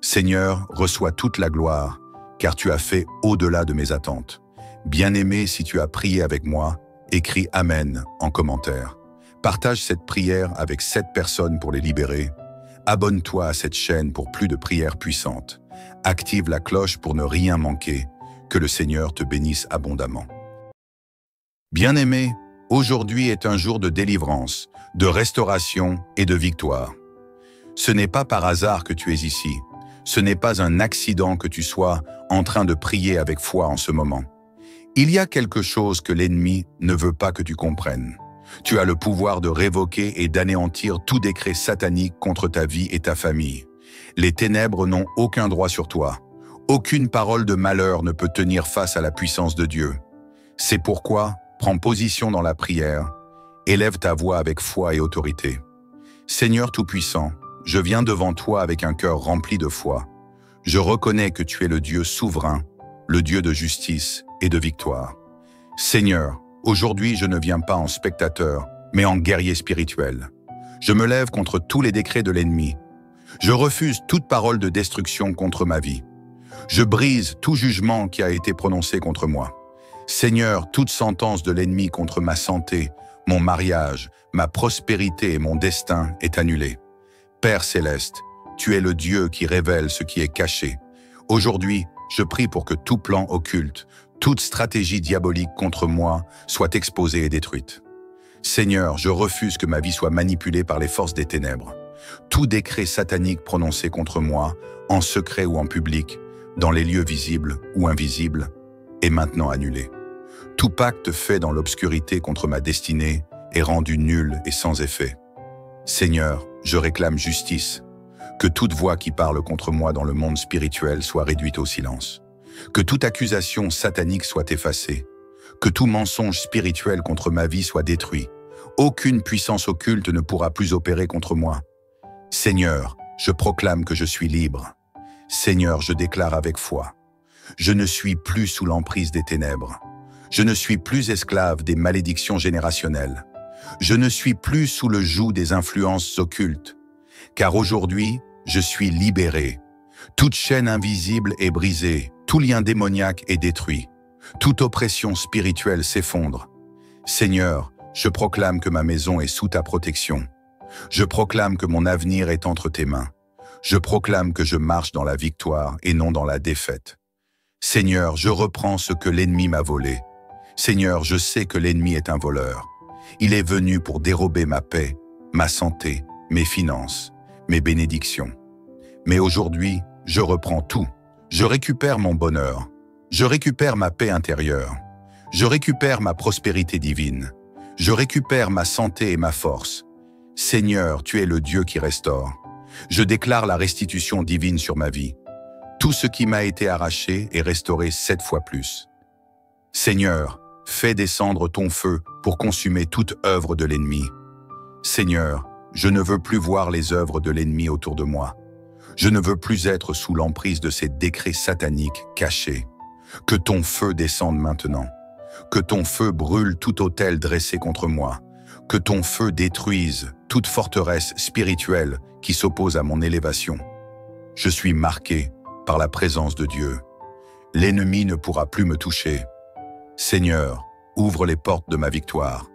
[SPEAKER 1] Seigneur, reçois toute la gloire, car tu as fait au-delà de mes attentes. Bien-aimé, si tu as prié avec moi, écris « Amen » en commentaire. Partage cette prière avec 7 personnes pour les libérer. Abonne-toi à cette chaîne pour plus de prières puissantes. Active la cloche pour ne rien manquer. Que le Seigneur te bénisse abondamment. Bien-aimé, aujourd'hui est un jour de délivrance, de restauration et de victoire. Ce n'est pas par hasard que tu es ici. Ce n'est pas un accident que tu sois en train de prier avec foi en ce moment. Il y a quelque chose que l'ennemi ne veut pas que tu comprennes. Tu as le pouvoir de révoquer et d'anéantir tout décret satanique contre ta vie et ta famille. Les ténèbres n'ont aucun droit sur toi. Aucune parole de malheur ne peut tenir face à la puissance de Dieu. C'est pourquoi, prends position dans la prière, élève ta voix avec foi et autorité. Seigneur Tout-Puissant, je viens devant toi avec un cœur rempli de foi. Je reconnais que tu es le Dieu souverain, le Dieu de justice et de victoire. Seigneur, aujourd'hui je ne viens pas en spectateur, mais en guerrier spirituel. Je me lève contre tous les décrets de l'ennemi. Je refuse toute parole de destruction contre ma vie. Je brise tout jugement qui a été prononcé contre moi. Seigneur, toute sentence de l'ennemi contre ma santé, mon mariage, ma prospérité et mon destin est annulée. Père céleste, tu es le Dieu qui révèle ce qui est caché. Aujourd'hui, je prie pour que tout plan occulte, toute stratégie diabolique contre moi soit exposée et détruite. Seigneur, je refuse que ma vie soit manipulée par les forces des ténèbres. Tout décret satanique prononcé contre moi, en secret ou en public, dans les lieux visibles ou invisibles, est maintenant annulé. Tout pacte fait dans l'obscurité contre ma destinée est rendu nul et sans effet. Seigneur, je réclame justice. Que toute voix qui parle contre moi dans le monde spirituel soit réduite au silence. Que toute accusation satanique soit effacée. Que tout mensonge spirituel contre ma vie soit détruit. Aucune puissance occulte ne pourra plus opérer contre moi. Seigneur, je proclame que je suis libre. Seigneur, je déclare avec foi. Je ne suis plus sous l'emprise des ténèbres. Je ne suis plus esclave des malédictions générationnelles. Je ne suis plus sous le joug des influences occultes. Car aujourd'hui, je suis libéré. Toute chaîne invisible est brisée, tout lien démoniaque est détruit. Toute oppression spirituelle s'effondre. Seigneur, je proclame que ma maison est sous ta protection. Je proclame que mon avenir est entre tes mains. Je proclame que je marche dans la victoire et non dans la défaite. Seigneur, je reprends ce que l'ennemi m'a volé. Seigneur, je sais que l'ennemi est un voleur. Il est venu pour dérober ma paix, ma santé, mes finances, mes bénédictions. Mais aujourd'hui, je reprends tout. Je récupère mon bonheur. Je récupère ma paix intérieure. Je récupère ma prospérité divine. Je récupère ma santé et ma force. Seigneur, tu es le Dieu qui restaure. Je déclare la restitution divine sur ma vie. Tout ce qui m'a été arraché est restauré 7 fois plus. Seigneur, fais descendre ton feu pour consumer toute œuvre de l'ennemi. Seigneur, je ne veux plus voir les œuvres de l'ennemi autour de moi. Je ne veux plus être sous l'emprise de ces décrets sataniques cachés. Que ton feu descende maintenant. Que ton feu brûle tout autel dressé contre moi. Que ton feu détruise toute forteresse spirituelle qui s'oppose à mon élévation. Je suis marqué par la présence de Dieu. L'ennemi ne pourra plus me toucher. Seigneur, ouvre les portes de ma victoire.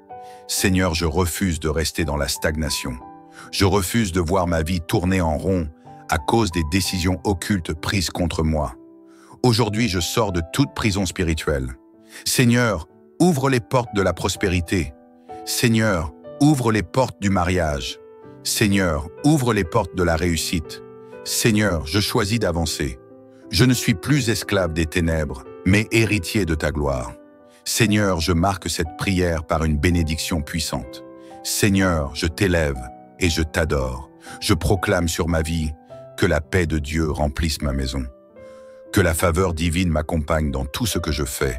[SPEAKER 1] Seigneur, je refuse de rester dans la stagnation. Je refuse de voir ma vie tourner en rond à cause des décisions occultes prises contre moi. Aujourd'hui, je sors de toute prison spirituelle. Seigneur, ouvre les portes de la prospérité. Seigneur, ouvre les portes du mariage. Seigneur, ouvre les portes de la réussite. Seigneur, je choisis d'avancer. Je ne suis plus esclave des ténèbres, mais héritier de ta gloire. Seigneur, je marque cette prière par une bénédiction puissante. Seigneur, je t'élève et je t'adore. Je proclame sur ma vie que la paix de Dieu remplisse ma maison. Que la faveur divine m'accompagne dans tout ce que je fais.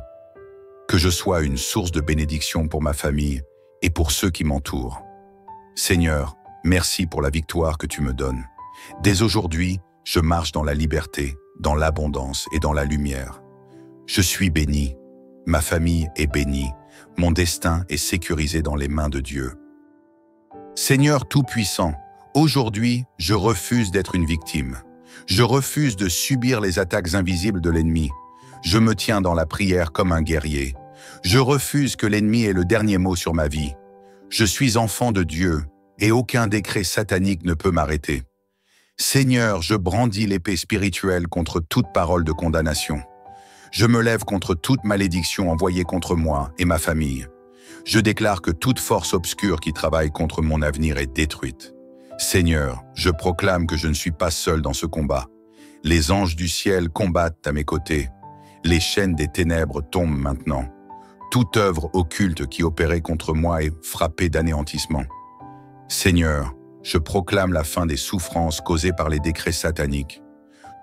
[SPEAKER 1] Que je sois une source de bénédiction pour ma famille et pour ceux qui m'entourent. Seigneur, merci pour la victoire que tu me donnes. Dès aujourd'hui, je marche dans la liberté, dans l'abondance et dans la lumière. Je suis béni, ma famille est bénie, mon destin est sécurisé dans les mains de Dieu. Seigneur Tout-Puissant, aujourd'hui, je refuse d'être une victime. Je refuse de subir les attaques invisibles de l'ennemi. Je me tiens dans la prière comme un guerrier. Je refuse que l'ennemi ait le dernier mot sur ma vie. Je suis enfant de Dieu et aucun décret satanique ne peut m'arrêter. Seigneur, je brandis l'épée spirituelle contre toute parole de condamnation. Je me lève contre toute malédiction envoyée contre moi et ma famille. Je déclare que toute force obscure qui travaille contre mon avenir est détruite. Seigneur, je proclame que je ne suis pas seul dans ce combat. Les anges du ciel combattent à mes côtés. Les chaînes des ténèbres tombent maintenant. Toute œuvre occulte qui opérait contre moi est frappée d'anéantissement. Seigneur, je proclame la fin des souffrances causées par les décrets sataniques.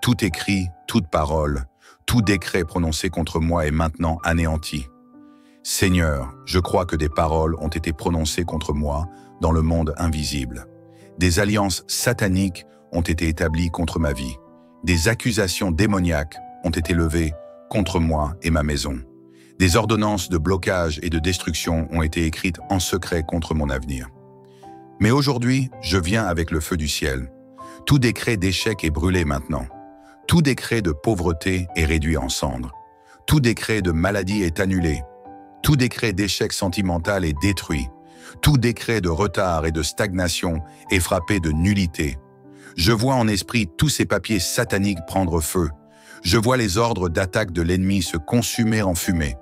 [SPEAKER 1] Tout écrit, toute parole, tout décret prononcé contre moi est maintenant anéanti. Seigneur, je crois que des paroles ont été prononcées contre moi dans le monde invisible. Des alliances sataniques ont été établies contre ma vie. Des accusations démoniaques ont été levées contre moi et ma maison. Des ordonnances de blocage et de destruction ont été écrites en secret contre mon avenir. Mais aujourd'hui, je viens avec le feu du ciel. Tout décret d'échec est brûlé maintenant. Tout décret de pauvreté est réduit en cendres. Tout décret de maladie est annulé. Tout décret d'échec sentimental est détruit. Tout décret de retard et de stagnation est frappé de nullité. Je vois en esprit tous ces papiers sataniques prendre feu. Je vois les ordres d'attaque de l'ennemi se consumer en fumée.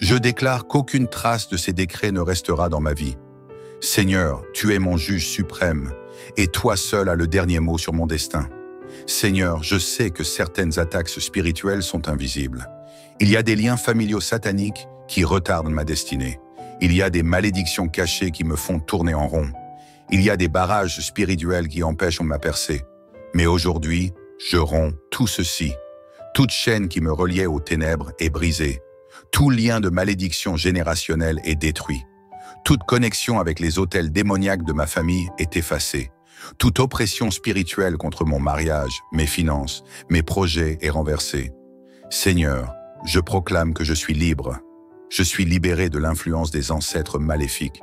[SPEAKER 1] Je déclare qu'aucune trace de ces décrets ne restera dans ma vie. Seigneur, tu es mon juge suprême, et toi seul as le dernier mot sur mon destin. Seigneur, je sais que certaines attaques spirituelles sont invisibles. Il y a des liens familiaux sataniques qui retardent ma destinée. Il y a des malédictions cachées qui me font tourner en rond. Il y a des barrages spirituels qui empêchent ma percée. Mais aujourd'hui, je romps tout ceci. Toute chaîne qui me reliait aux ténèbres est brisée. Tout lien de malédiction générationnelle est détruit. Toute connexion avec les autels démoniaques de ma famille est effacée. Toute oppression spirituelle contre mon mariage, mes finances, mes projets est renversée. Seigneur, je proclame que je suis libre. Je suis libéré de l'influence des ancêtres maléfiques.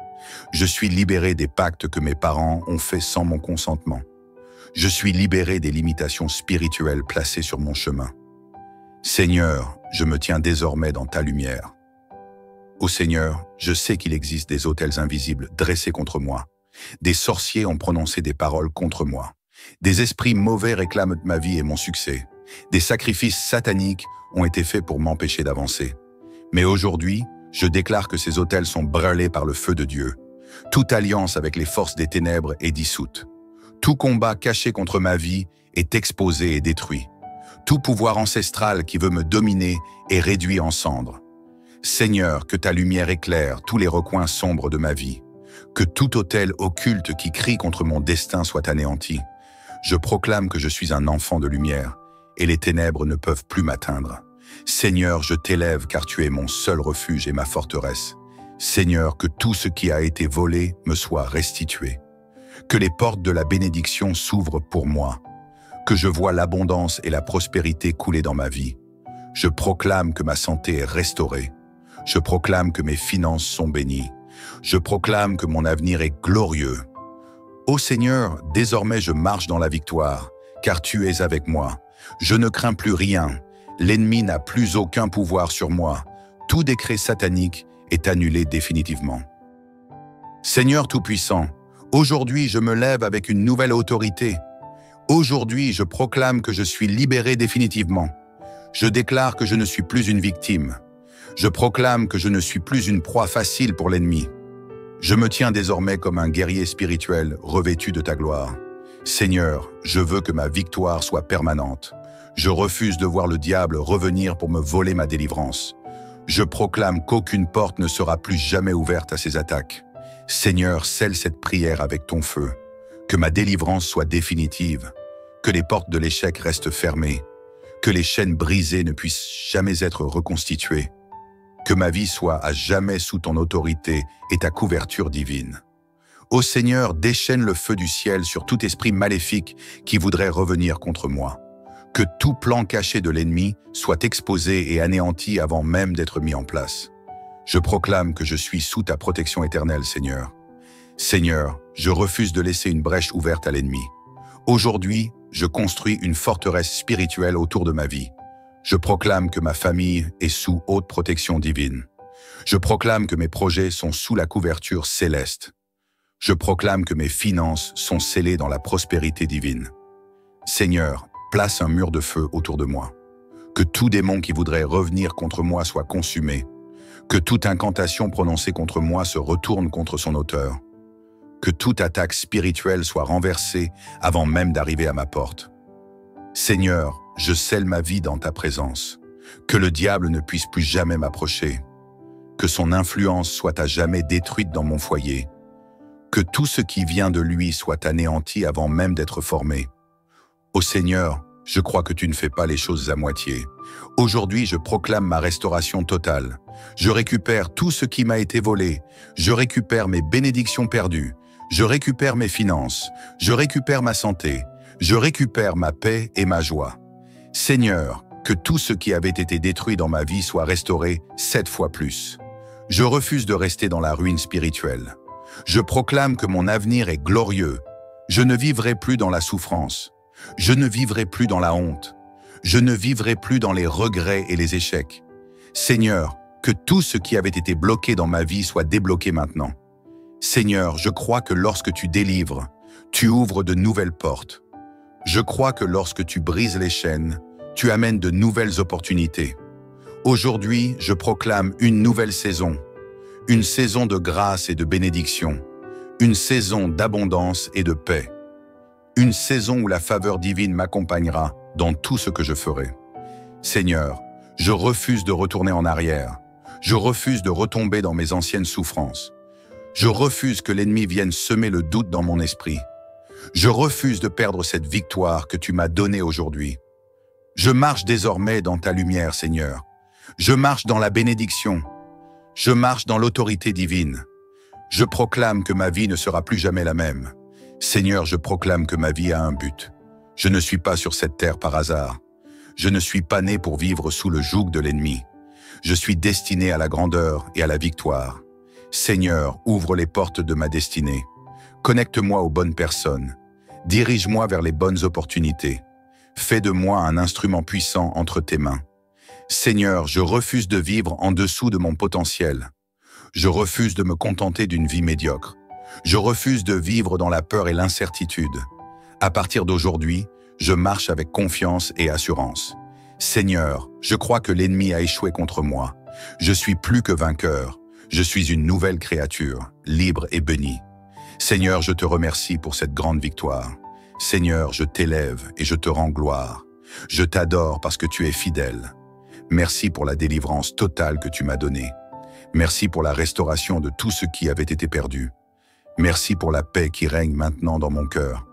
[SPEAKER 1] Je suis libéré des pactes que mes parents ont faits sans mon consentement. Je suis libéré des limitations spirituelles placées sur mon chemin. Seigneur, je me tiens désormais dans ta lumière. Ô Seigneur, je sais qu'il existe des autels invisibles dressés contre moi. Des sorciers ont prononcé des paroles contre moi. Des esprits mauvais réclament ma vie et mon succès. Des sacrifices sataniques ont été faits pour m'empêcher d'avancer. Mais aujourd'hui, je déclare que ces autels sont brûlés par le feu de Dieu. Toute alliance avec les forces des ténèbres est dissoute. Tout combat caché contre ma vie est exposé et détruit. Tout pouvoir ancestral qui veut me dominer est réduit en cendres. Seigneur, que ta lumière éclaire tous les recoins sombres de ma vie. Que tout autel occulte qui crie contre mon destin soit anéanti. Je proclame que je suis un enfant de lumière et les ténèbres ne peuvent plus m'atteindre. Seigneur, je t'élève car tu es mon seul refuge et ma forteresse. Seigneur, que tout ce qui a été volé me soit restitué. Que les portes de la bénédiction s'ouvrent pour moi. Que je vois l'abondance et la prospérité couler dans ma vie. Je proclame que ma santé est restaurée. Je proclame que mes finances sont bénies. Je proclame que mon avenir est glorieux. Ô Seigneur, désormais je marche dans la victoire, car tu es avec moi. Je ne crains plus rien. L'ennemi n'a plus aucun pouvoir sur moi. Tout décret satanique est annulé définitivement. Seigneur Tout-Puissant, aujourd'hui je me lève avec une nouvelle autorité. Aujourd'hui je proclame que je suis libéré définitivement. Je déclare que je ne suis plus une victime. Je proclame que je ne suis plus une proie facile pour l'ennemi. Je me tiens désormais comme un guerrier spirituel revêtu de ta gloire. Seigneur, je veux que ma victoire soit permanente. Je refuse de voir le diable revenir pour me voler ma délivrance. Je proclame qu'aucune porte ne sera plus jamais ouverte à ses attaques. Seigneur, scelle cette prière avec ton feu. Que ma délivrance soit définitive. Que les portes de l'échec restent fermées. Que les chaînes brisées ne puissent jamais être reconstituées. Que ma vie soit à jamais sous ton autorité et ta couverture divine. Ô Seigneur, déchaîne le feu du ciel sur tout esprit maléfique qui voudrait revenir contre moi. Que tout plan caché de l'ennemi soit exposé et anéanti avant même d'être mis en place. Je proclame que je suis sous ta protection éternelle, Seigneur. Seigneur, je refuse de laisser une brèche ouverte à l'ennemi. Aujourd'hui, je construis une forteresse spirituelle autour de ma vie. Je proclame que ma famille est sous haute protection divine. Je proclame que mes projets sont sous la couverture céleste. Je proclame que mes finances sont scellées dans la prospérité divine. Seigneur, place un mur de feu autour de moi. Que tout démon qui voudrait revenir contre moi soit consumé. Que toute incantation prononcée contre moi se retourne contre son auteur. Que toute attaque spirituelle soit renversée avant même d'arriver à ma porte. Seigneur, je scelle ma vie dans ta présence. Que le diable ne puisse plus jamais m'approcher. Que son influence soit à jamais détruite dans mon foyer. Que tout ce qui vient de lui soit anéanti avant même d'être formé. Ô Seigneur, je crois que tu ne fais pas les choses à moitié. Aujourd'hui, je proclame ma restauration totale. Je récupère tout ce qui m'a été volé. Je récupère mes bénédictions perdues. Je récupère mes finances. Je récupère ma santé. Je récupère ma paix et ma joie. Seigneur, que tout ce qui avait été détruit dans ma vie soit restauré 7 fois plus. Je refuse de rester dans la ruine spirituelle. Je proclame que mon avenir est glorieux. Je ne vivrai plus dans la souffrance. Je ne vivrai plus dans la honte. Je ne vivrai plus dans les regrets et les échecs. Seigneur, que tout ce qui avait été bloqué dans ma vie soit débloqué maintenant. Seigneur, je crois que lorsque tu délivres, tu ouvres de nouvelles portes. Je crois que lorsque tu brises les chaînes, tu amènes de nouvelles opportunités. Aujourd'hui, je proclame une nouvelle saison. Une saison de grâce et de bénédiction. Une saison d'abondance et de paix. Une saison où la faveur divine m'accompagnera dans tout ce que je ferai. Seigneur, je refuse de retourner en arrière. Je refuse de retomber dans mes anciennes souffrances. Je refuse que l'ennemi vienne semer le doute dans mon esprit. Je refuse de perdre cette victoire que tu m'as donnée aujourd'hui. Je marche désormais dans ta lumière, Seigneur. Je marche dans la bénédiction. Je marche dans l'autorité divine. Je proclame que ma vie ne sera plus jamais la même. Seigneur, je proclame que ma vie a un but. Je ne suis pas sur cette terre par hasard. Je ne suis pas né pour vivre sous le joug de l'ennemi. Je suis destiné à la grandeur et à la victoire. Seigneur, ouvre les portes de ma destinée. Connecte-moi aux bonnes personnes. Dirige-moi vers les bonnes opportunités. Fais de moi un instrument puissant entre tes mains. Seigneur, je refuse de vivre en dessous de mon potentiel. Je refuse de me contenter d'une vie médiocre. Je refuse de vivre dans la peur et l'incertitude. À partir d'aujourd'hui, je marche avec confiance et assurance. Seigneur, je crois que l'ennemi a échoué contre moi. Je suis plus que vainqueur. Je suis une nouvelle créature, libre et bénie. Seigneur, je te remercie pour cette grande victoire. Seigneur, je t'élève et je te rends gloire. Je t'adore parce que tu es fidèle. Merci pour la délivrance totale que tu m'as donnée. Merci pour la restauration de tout ce qui avait été perdu. Merci pour la paix qui règne maintenant dans mon cœur.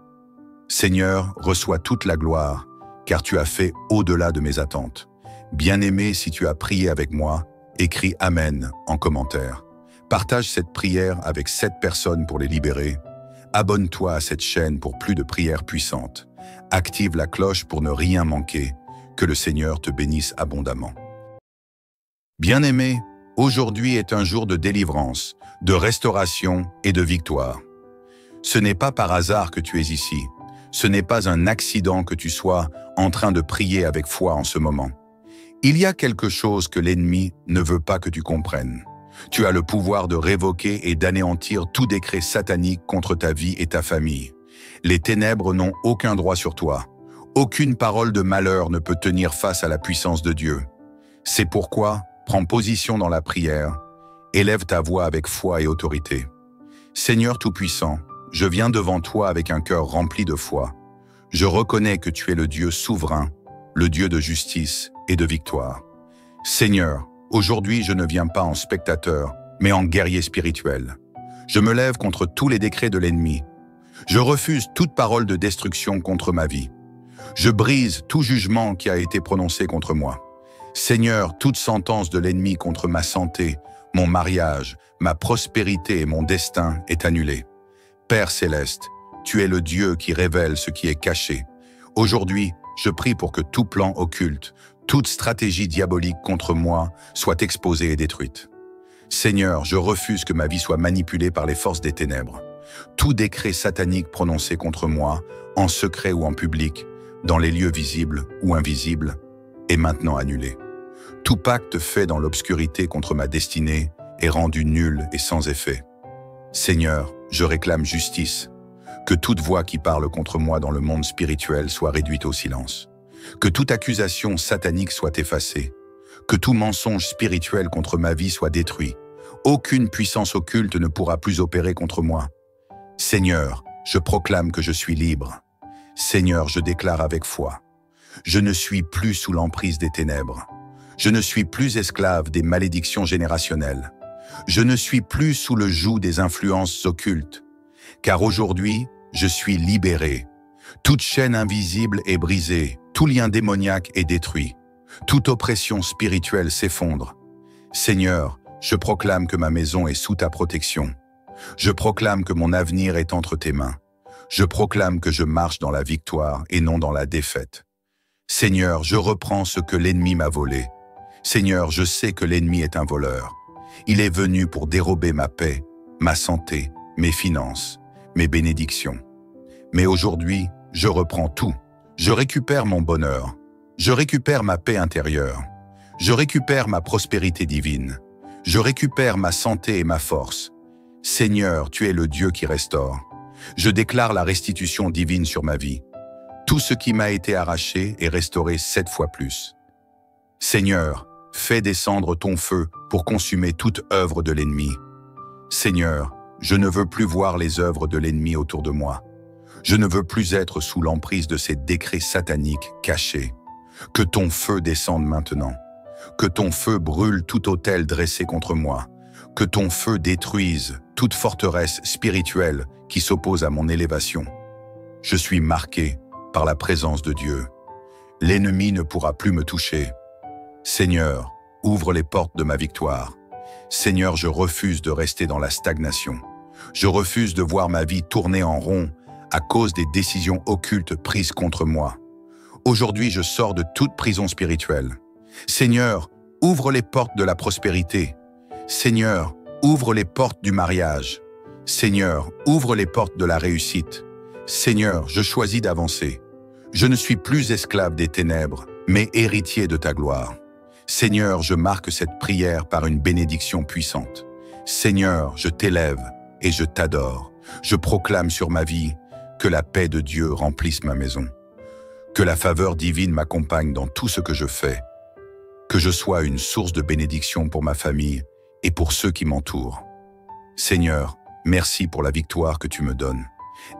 [SPEAKER 1] Seigneur, reçois toute la gloire, car tu as fait au-delà de mes attentes. Bien-aimé, si tu as prié avec moi, écris « Amen » en commentaire. Partage cette prière avec 7 personnes pour les libérer. Abonne-toi à cette chaîne pour plus de prières puissantes. Active la cloche pour ne rien manquer. Que le Seigneur te bénisse abondamment. Bien-aimé, aujourd'hui est un jour de délivrance, de restauration et de victoire. Ce n'est pas par hasard que tu es ici. Ce n'est pas un accident que tu sois en train de prier avec foi en ce moment. Il y a quelque chose que l'ennemi ne veut pas que tu comprennes. Tu as le pouvoir de révoquer et d'anéantir tout décret satanique contre ta vie et ta famille. Les ténèbres n'ont aucun droit sur toi. Aucune parole de malheur ne peut tenir face à la puissance de Dieu. C'est pourquoi prends position dans la prière, élève ta voix avec foi et autorité. Seigneur Tout-Puissant, je viens devant toi avec un cœur rempli de foi. Je reconnais que tu es le Dieu souverain, le Dieu de justice et de victoire. Seigneur, aujourd'hui je ne viens pas en spectateur, mais en guerrier spirituel. Je me lève contre tous les décrets de l'ennemi. Je refuse toute parole de destruction contre ma vie. Je brise tout jugement qui a été prononcé contre moi. Seigneur, toute sentence de l'ennemi contre ma santé, mon mariage, ma prospérité et mon destin est annulée. Père céleste, tu es le Dieu qui révèle ce qui est caché. Aujourd'hui, je prie pour que tout plan occulte, toute stratégie diabolique contre moi soit exposée et détruite. Seigneur, je refuse que ma vie soit manipulée par les forces des ténèbres. Tout décret satanique prononcé contre moi, en secret ou en public, dans les lieux visibles ou invisibles, est maintenant annulé. Tout pacte fait dans l'obscurité contre ma destinée est rendu nul et sans effet. Seigneur, je réclame justice. Que toute voix qui parle contre moi dans le monde spirituel soit réduite au silence. Que toute accusation satanique soit effacée. Que tout mensonge spirituel contre ma vie soit détruit. Aucune puissance occulte ne pourra plus opérer contre moi. Seigneur, je proclame que je suis libre. Seigneur, je déclare avec foi. Je ne suis plus sous l'emprise des ténèbres. Je ne suis plus esclave des malédictions générationnelles. Je ne suis plus sous le joug des influences occultes. Car aujourd'hui, je suis libéré. Toute chaîne invisible est brisée, tout lien démoniaque est détruit. Toute oppression spirituelle s'effondre. Seigneur, je proclame que ma maison est sous ta protection. Je proclame que mon avenir est entre tes mains. Je proclame que je marche dans la victoire et non dans la défaite. Seigneur, je reprends ce que l'ennemi m'a volé. Seigneur, je sais que l'ennemi est un voleur. Il est venu pour dérober ma paix, ma santé, mes finances, mes bénédictions. Mais aujourd'hui, je reprends tout. Je récupère mon bonheur. Je récupère ma paix intérieure. Je récupère ma prospérité divine. Je récupère ma santé et ma force. Seigneur, tu es le Dieu qui restaure. Je déclare la restitution divine sur ma vie. Tout ce qui m'a été arraché est restauré 7 fois plus. Seigneur, fais descendre ton feu pour consumer toute œuvre de l'ennemi. Seigneur, je ne veux plus voir les œuvres de l'ennemi autour de moi. Je ne veux plus être sous l'emprise de ces décrets sataniques cachés. Que ton feu descende maintenant. Que ton feu brûle tout autel dressé contre moi. Que ton feu détruise toute forteresse spirituelle qui s'oppose à mon élévation. Je suis marqué par la présence de Dieu. L'ennemi ne pourra plus me toucher. Seigneur, ouvre les portes de ma victoire. Seigneur, je refuse de rester dans la stagnation. Je refuse de voir ma vie tourner en rond à cause des décisions occultes prises contre moi. Aujourd'hui, je sors de toute prison spirituelle. Seigneur, ouvre les portes de la prospérité. Seigneur, ouvre les portes du mariage. Seigneur, ouvre les portes de la réussite. Seigneur, je choisis d'avancer. Je ne suis plus esclave des ténèbres, mais héritier de ta gloire. Seigneur, je marque cette prière par une bénédiction puissante. Seigneur, je t'élève et je t'adore. Je proclame sur ma vie que la paix de Dieu remplisse ma maison. Que la faveur divine m'accompagne dans tout ce que je fais. Que je sois une source de bénédiction pour ma famille et pour ceux qui m'entourent. Seigneur, merci pour la victoire que tu me donnes.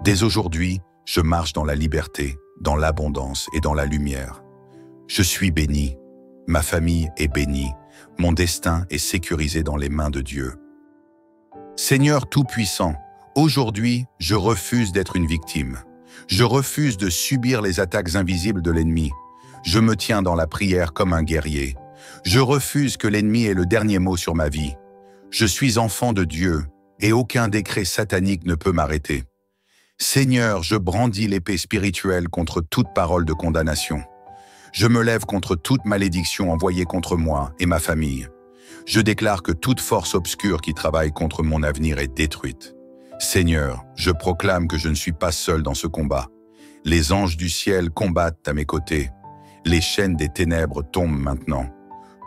[SPEAKER 1] Dès aujourd'hui, je marche dans la liberté, dans l'abondance et dans la lumière. Je suis béni. Ma famille est bénie, mon destin est sécurisé dans les mains de Dieu. Seigneur Tout-Puissant, aujourd'hui, je refuse d'être une victime. Je refuse de subir les attaques invisibles de l'ennemi. Je me tiens dans la prière comme un guerrier. Je refuse que l'ennemi ait le dernier mot sur ma vie. Je suis enfant de Dieu et aucun décret satanique ne peut m'arrêter. Seigneur, je brandis l'épée spirituelle contre toute parole de condamnation. Je me lève contre toute malédiction envoyée contre moi et ma famille. Je déclare que toute force obscure qui travaille contre mon avenir est détruite. Seigneur, je proclame que je ne suis pas seul dans ce combat. Les anges du ciel combattent à mes côtés. Les chaînes des ténèbres tombent maintenant.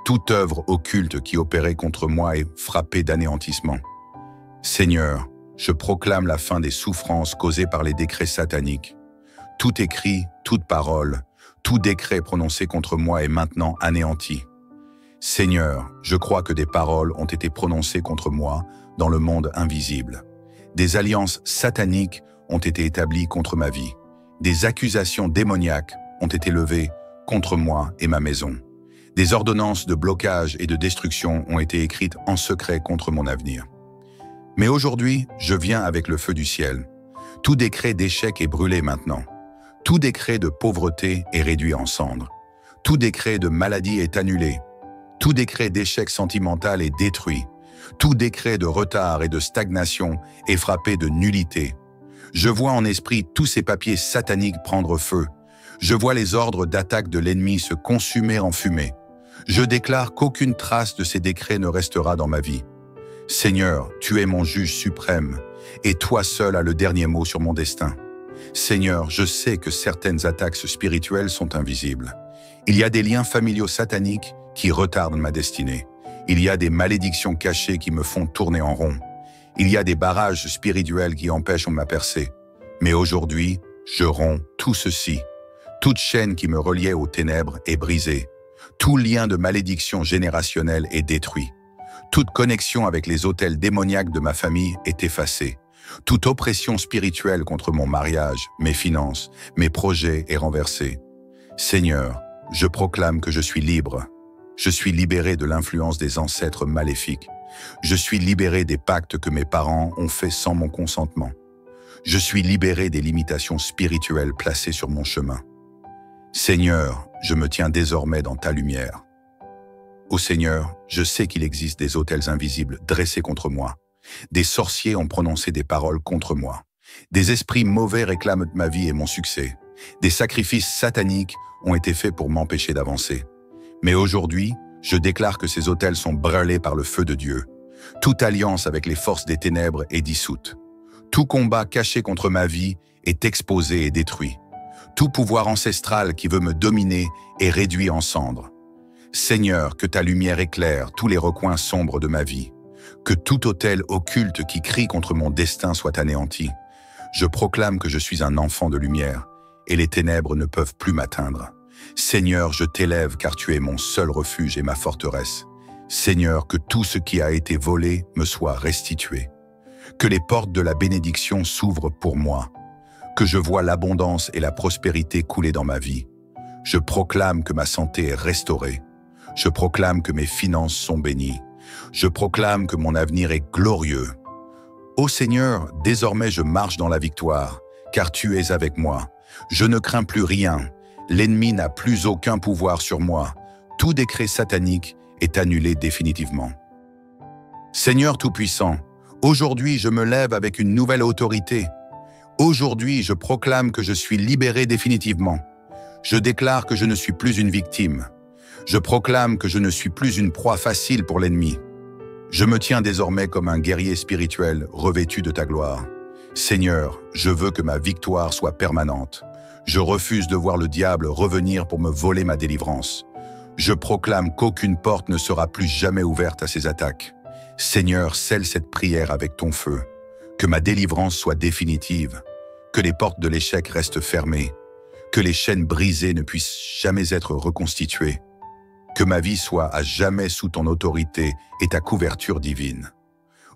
[SPEAKER 1] Toute œuvre occulte qui opérait contre moi est frappée d'anéantissement. Seigneur, je proclame la fin des souffrances causées par les décrets sataniques. Tout écrit, toute parole, tout décret prononcé contre moi est maintenant anéanti. Seigneur, je crois que des paroles ont été prononcées contre moi dans le monde invisible. Des alliances sataniques ont été établies contre ma vie. Des accusations démoniaques ont été levées contre moi et ma maison. Des ordonnances de blocage et de destruction ont été écrites en secret contre mon avenir. Mais aujourd'hui, je viens avec le feu du ciel. Tout décret d'échec est brûlé maintenant. Tout décret de pauvreté est réduit en cendres. Tout décret de maladie est annulé. Tout décret d'échec sentimental est détruit. Tout décret de retard et de stagnation est frappé de nullité. Je vois en esprit tous ces papiers sataniques prendre feu. Je vois les ordres d'attaque de l'ennemi se consumer en fumée. Je déclare qu'aucune trace de ces décrets ne restera dans ma vie. Seigneur, tu es mon juge suprême, et toi seul as le dernier mot sur mon destin. Seigneur, je sais que certaines attaques spirituelles sont invisibles. Il y a des liens familiaux sataniques qui retardent ma destinée. Il y a des malédictions cachées qui me font tourner en rond. Il y a des barrages spirituels qui empêchent ma percée. Mais aujourd'hui, je romps tout ceci. Toute chaîne qui me reliait aux ténèbres est brisée. Tout lien de malédiction générationnelle est détruit. Toute connexion avec les autels démoniaques de ma famille est effacée. Toute oppression spirituelle contre mon mariage, mes finances, mes projets est renversée. Seigneur, je proclame que je suis libre. Je suis libéré de l'influence des ancêtres maléfiques. Je suis libéré des pactes que mes parents ont faits sans mon consentement. Je suis libéré des limitations spirituelles placées sur mon chemin. Seigneur, je me tiens désormais dans ta lumière. Ô Seigneur, je sais qu'il existe des autels invisibles dressés contre moi. Des sorciers ont prononcé des paroles contre moi. Des esprits mauvais réclament ma vie et mon succès. Des sacrifices sataniques ont été faits pour m'empêcher d'avancer. Mais aujourd'hui, je déclare que ces autels sont brûlés par le feu de Dieu. Toute alliance avec les forces des ténèbres est dissoute. Tout combat caché contre ma vie est exposé et détruit. Tout pouvoir ancestral qui veut me dominer est réduit en cendres. Seigneur, que ta lumière éclaire tous les recoins sombres de ma vie. Que tout autel occulte qui crie contre mon destin soit anéanti. Je proclame que je suis un enfant de lumière et les ténèbres ne peuvent plus m'atteindre. Seigneur, je t'élève car tu es mon seul refuge et ma forteresse. Seigneur, que tout ce qui a été volé me soit restitué. Que les portes de la bénédiction s'ouvrent pour moi. Que je vois l'abondance et la prospérité couler dans ma vie. Je proclame que ma santé est restaurée. Je proclame que mes finances sont bénies. Je proclame que mon avenir est glorieux. Ô Seigneur, désormais je marche dans la victoire, car tu es avec moi. Je ne crains plus rien. L'ennemi n'a plus aucun pouvoir sur moi. Tout décret satanique est annulé définitivement. Seigneur Tout-Puissant, aujourd'hui je me lève avec une nouvelle autorité. Aujourd'hui je proclame que je suis libéré définitivement. Je déclare que je ne suis plus une victime. Je proclame que je ne suis plus une proie facile pour l'ennemi. Je me tiens désormais comme un guerrier spirituel revêtu de ta gloire. Seigneur, je veux que ma victoire soit permanente. Je refuse de voir le diable revenir pour me voler ma délivrance. Je proclame qu'aucune porte ne sera plus jamais ouverte à ses attaques. Seigneur, scelle cette prière avec ton feu. Que ma délivrance soit définitive. Que les portes de l'échec restent fermées. Que les chaînes brisées ne puissent jamais être reconstituées. Que ma vie soit à jamais sous ton autorité et ta couverture divine.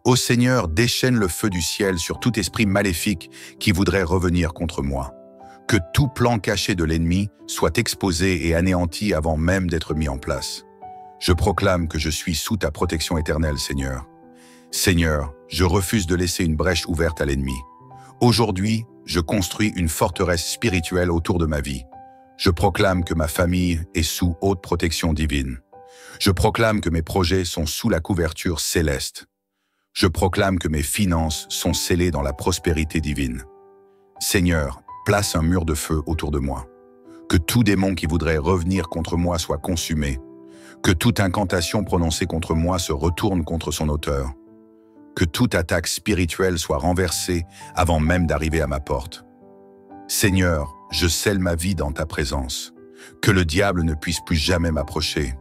[SPEAKER 1] Ô Seigneur, déchaîne le feu du ciel sur tout esprit maléfique qui voudrait revenir contre moi. Que tout plan caché de l'ennemi soit exposé et anéanti avant même d'être mis en place. Je proclame que je suis sous ta protection éternelle, Seigneur. Seigneur, je refuse de laisser une brèche ouverte à l'ennemi. Aujourd'hui, je construis une forteresse spirituelle autour de ma vie. Je proclame que ma famille est sous haute protection divine. Je proclame que mes projets sont sous la couverture céleste. Je proclame que mes finances sont scellées dans la prospérité divine. Seigneur, place un mur de feu autour de moi. Que tout démon qui voudrait revenir contre moi soit consumé. Que toute incantation prononcée contre moi se retourne contre son auteur. Que toute attaque spirituelle soit renversée avant même d'arriver à ma porte. Seigneur, je scelle ma vie dans ta présence. Que le diable ne puisse plus jamais m'approcher.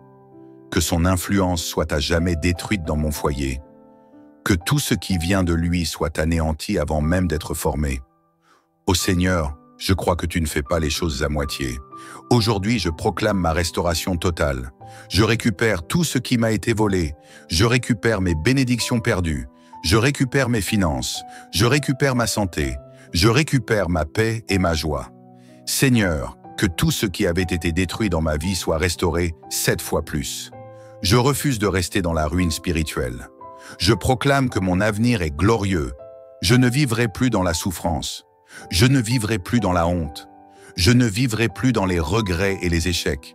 [SPEAKER 1] Que son influence soit à jamais détruite dans mon foyer. Que tout ce qui vient de lui soit anéanti avant même d'être formé. Ô Seigneur, je crois que tu ne fais pas les choses à moitié. Aujourd'hui, je proclame ma restauration totale. Je récupère tout ce qui m'a été volé. Je récupère mes bénédictions perdues. Je récupère mes finances. Je récupère ma santé. Je récupère ma paix et ma joie. Seigneur, que tout ce qui avait été détruit dans ma vie soit restauré 7 fois plus. Je refuse de rester dans la ruine spirituelle. Je proclame que mon avenir est glorieux. Je ne vivrai plus dans la souffrance. Je ne vivrai plus dans la honte. Je ne vivrai plus dans les regrets et les échecs.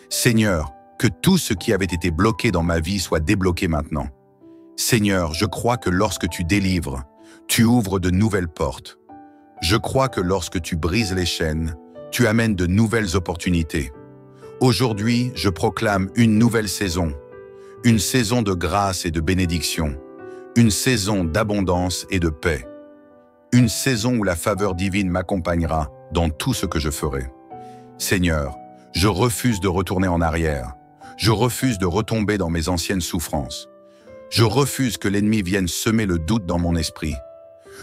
[SPEAKER 1] Seigneur, que tout ce qui avait été bloqué dans ma vie soit débloqué maintenant. Seigneur, je crois que lorsque tu délivres, tu ouvres de nouvelles portes. Je crois que lorsque tu brises les chaînes, tu amènes de nouvelles opportunités. Aujourd'hui, je proclame une nouvelle saison, une saison de grâce et de bénédiction, une saison d'abondance et de paix, une saison où la faveur divine m'accompagnera dans tout ce que je ferai. Seigneur, je refuse de retourner en arrière. Je refuse de retomber dans mes anciennes souffrances. Je refuse que l'ennemi vienne semer le doute dans mon esprit.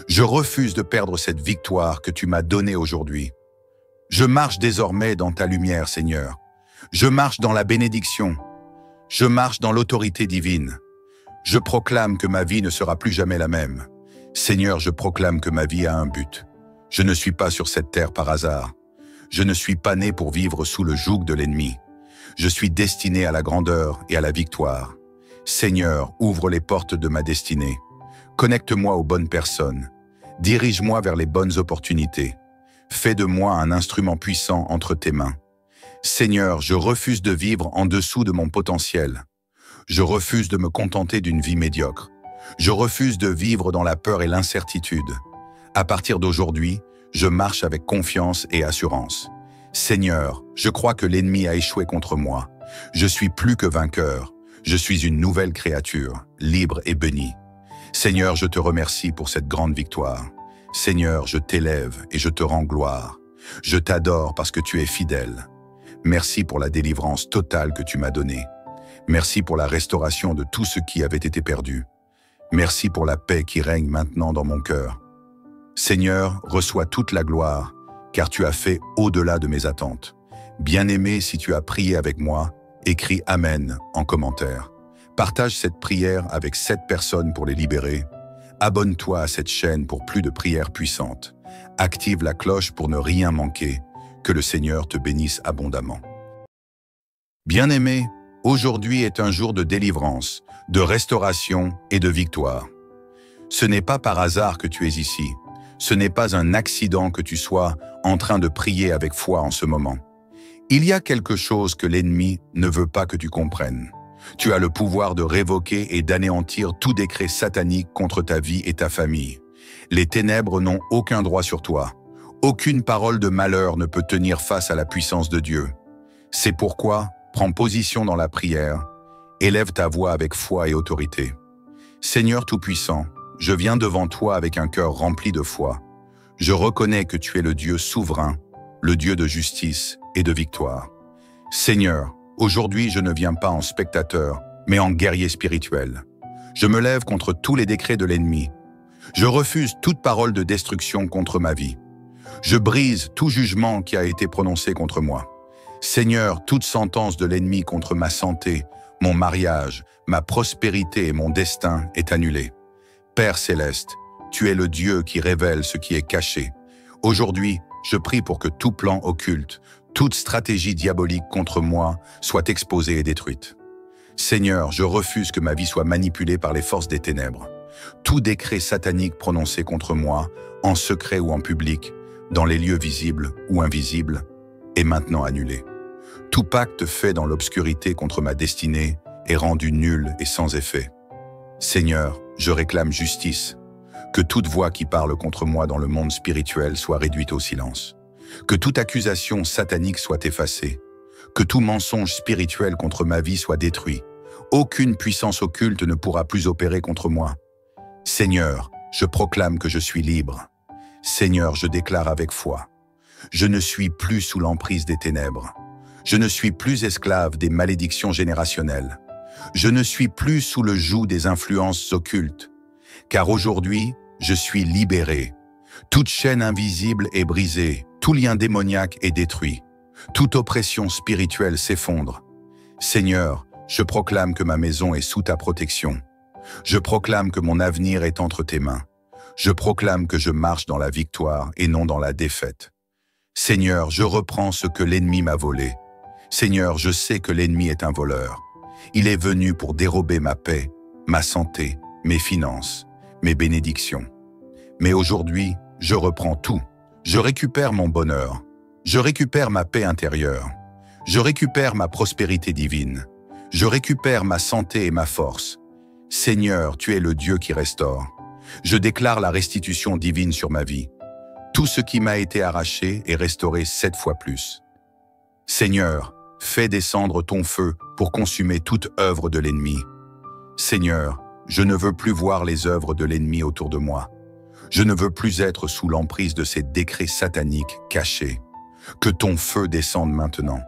[SPEAKER 1] Je refuse de perdre cette victoire que tu m'as donnée aujourd'hui. Je marche désormais dans ta lumière, Seigneur. Je marche dans la bénédiction. Je marche dans l'autorité divine. Je proclame que ma vie ne sera plus jamais la même. Seigneur, je proclame que ma vie a un but. Je ne suis pas sur cette terre par hasard. Je ne suis pas né pour vivre sous le joug de l'ennemi. Je suis destiné à la grandeur et à la victoire. Seigneur, ouvre les portes de ma destinée. Connecte-moi aux bonnes personnes. Dirige-moi vers les bonnes opportunités. Fais de moi un instrument puissant entre tes mains. Seigneur, je refuse de vivre en dessous de mon potentiel. Je refuse de me contenter d'une vie médiocre. Je refuse de vivre dans la peur et l'incertitude. À partir d'aujourd'hui, je marche avec confiance et assurance. Seigneur, je crois que l'ennemi a échoué contre moi. Je suis plus que vainqueur. Je suis une nouvelle créature, libre et bénie. Seigneur, je te remercie pour cette grande victoire. Seigneur, je t'élève et je te rends gloire. Je t'adore parce que tu es fidèle. Merci pour la délivrance totale que tu m'as donnée. Merci pour la restauration de tout ce qui avait été perdu. Merci pour la paix qui règne maintenant dans mon cœur. Seigneur, reçois toute la gloire, car tu as fait au-delà de mes attentes. Bien-aimé, si tu as prié avec moi, écris « Amen » en commentaire. Partage cette prière avec 7 personnes pour les libérer. Abonne-toi à cette chaîne pour plus de prières puissantes. Active la cloche pour ne rien manquer. Que le Seigneur te bénisse abondamment. Bien-aimé, aujourd'hui est un jour de délivrance, de restauration et de victoire. Ce n'est pas par hasard que tu es ici. Ce n'est pas un accident que tu sois en train de prier avec foi en ce moment. Il y a quelque chose que l'ennemi ne veut pas que tu comprennes. Tu as le pouvoir de révoquer et d'anéantir tout décret satanique contre ta vie et ta famille. Les ténèbres n'ont aucun droit sur toi. Aucune parole de malheur ne peut tenir face à la puissance de Dieu. C'est pourquoi, prends position dans la prière, élève ta voix avec foi et autorité. Seigneur Tout-Puissant, je viens devant toi avec un cœur rempli de foi. Je reconnais que tu es le Dieu souverain, le Dieu de justice et de victoire. Seigneur, aujourd'hui je ne viens pas en spectateur, mais en guerrier spirituel. Je me lève contre tous les décrets de l'ennemi. Je refuse toute parole de destruction contre ma vie. Je brise tout jugement qui a été prononcé contre moi. Seigneur, toute sentence de l'ennemi contre ma santé, mon mariage, ma prospérité et mon destin est annulée. Père céleste, tu es le Dieu qui révèle ce qui est caché. Aujourd'hui, je prie pour que tout plan occulte, toute stratégie diabolique contre moi soit exposée et détruite. Seigneur, je refuse que ma vie soit manipulée par les forces des ténèbres. Tout décret satanique prononcé contre moi, en secret ou en public, dans les lieux visibles ou invisibles, est maintenant annulé. Tout pacte fait dans l'obscurité contre ma destinée est rendu nul et sans effet. Seigneur, je réclame justice. Que toute voix qui parle contre moi dans le monde spirituel soit réduite au silence. Que toute accusation satanique soit effacée. Que tout mensonge spirituel contre ma vie soit détruit. Aucune puissance occulte ne pourra plus opérer contre moi. Seigneur, je proclame que je suis libre. Seigneur, je déclare avec foi. Je ne suis plus sous l'emprise des ténèbres. Je ne suis plus esclave des malédictions générationnelles. Je ne suis plus sous le joug des influences occultes. Car aujourd'hui, je suis libéré. Toute chaîne invisible est brisée, tout lien démoniaque est détruit. Toute oppression spirituelle s'effondre. Seigneur, je proclame que ma maison est sous ta protection. Je proclame que mon avenir est entre tes mains. Je proclame que je marche dans la victoire et non dans la défaite. Seigneur, je reprends ce que l'ennemi m'a volé. Seigneur, je sais que l'ennemi est un voleur. Il est venu pour dérober ma paix, ma santé, mes finances, mes bénédictions. Mais aujourd'hui, je reprends tout. Je récupère mon bonheur. Je récupère ma paix intérieure. Je récupère ma prospérité divine. Je récupère ma santé et ma force. Seigneur, tu es le Dieu qui restaure. Je déclare la restitution divine sur ma vie. Tout ce qui m'a été arraché est restauré 7 fois plus. Seigneur, fais descendre ton feu pour consumer toute œuvre de l'ennemi. Seigneur, je ne veux plus voir les œuvres de l'ennemi autour de moi. Je ne veux plus être sous l'emprise de ces décrets sataniques cachés. Que ton feu descende maintenant.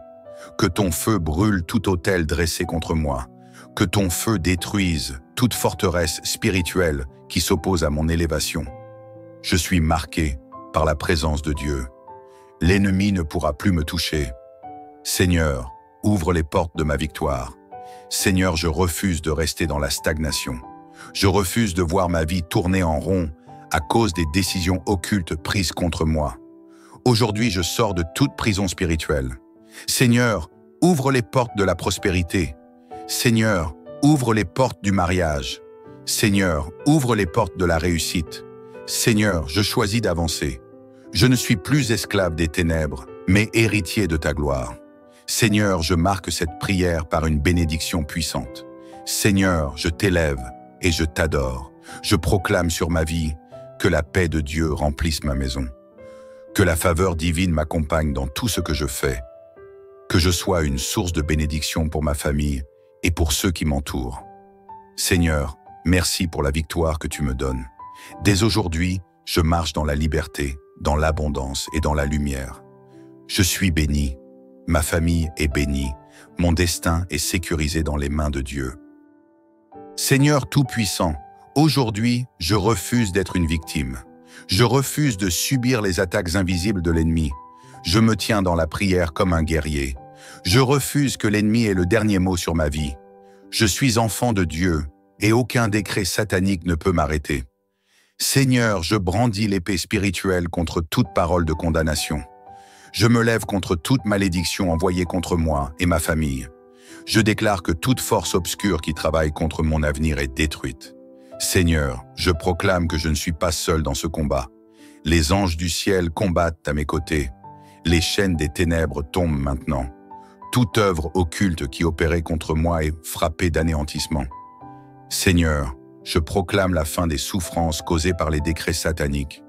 [SPEAKER 1] Que ton feu brûle tout autel dressé contre moi. Que ton feu détruise toute forteresse spirituelle qui s'oppose à mon élévation. Je suis marqué par la présence de Dieu. L'ennemi ne pourra plus me toucher. Seigneur, ouvre les portes de ma victoire. Seigneur, je refuse de rester dans la stagnation. Je refuse de voir ma vie tourner en rond à cause des décisions occultes prises contre moi. Aujourd'hui, je sors de toute prison spirituelle. Seigneur, ouvre les portes de la prospérité. Seigneur, ouvre les portes du mariage. Seigneur, ouvre les portes de la réussite. Seigneur, je choisis d'avancer. Je ne suis plus esclave des ténèbres, mais héritier de ta gloire. Seigneur, je marque cette prière par une bénédiction puissante. Seigneur, je t'élève et je t'adore. Je proclame sur ma vie que la paix de Dieu remplisse ma maison. Que la faveur divine m'accompagne dans tout ce que je fais. Que je sois une source de bénédiction pour ma famille et pour ceux qui m'entourent. Seigneur, merci pour la victoire que tu me donnes. Dès aujourd'hui, je marche dans la liberté, dans l'abondance et dans la lumière. Je suis béni, ma famille est bénie, mon destin est sécurisé dans les mains de Dieu. Seigneur Tout-Puissant, aujourd'hui, je refuse d'être une victime. Je refuse de subir les attaques invisibles de l'ennemi. Je me tiens dans la prière comme un guerrier. Je refuse que l'ennemi ait le dernier mot sur ma vie. Je suis enfant de Dieu et aucun décret satanique ne peut m'arrêter. Seigneur, je brandis l'épée spirituelle contre toute parole de condamnation. Je me lève contre toute malédiction envoyée contre moi et ma famille. Je déclare que toute force obscure qui travaille contre mon avenir est détruite. Seigneur, je proclame que je ne suis pas seul dans ce combat. Les anges du ciel combattent à mes côtés. Les chaînes des ténèbres tombent maintenant. Toute œuvre occulte qui opérait contre moi est frappée d'anéantissement. Seigneur, je proclame la fin des souffrances causées par les décrets sataniques.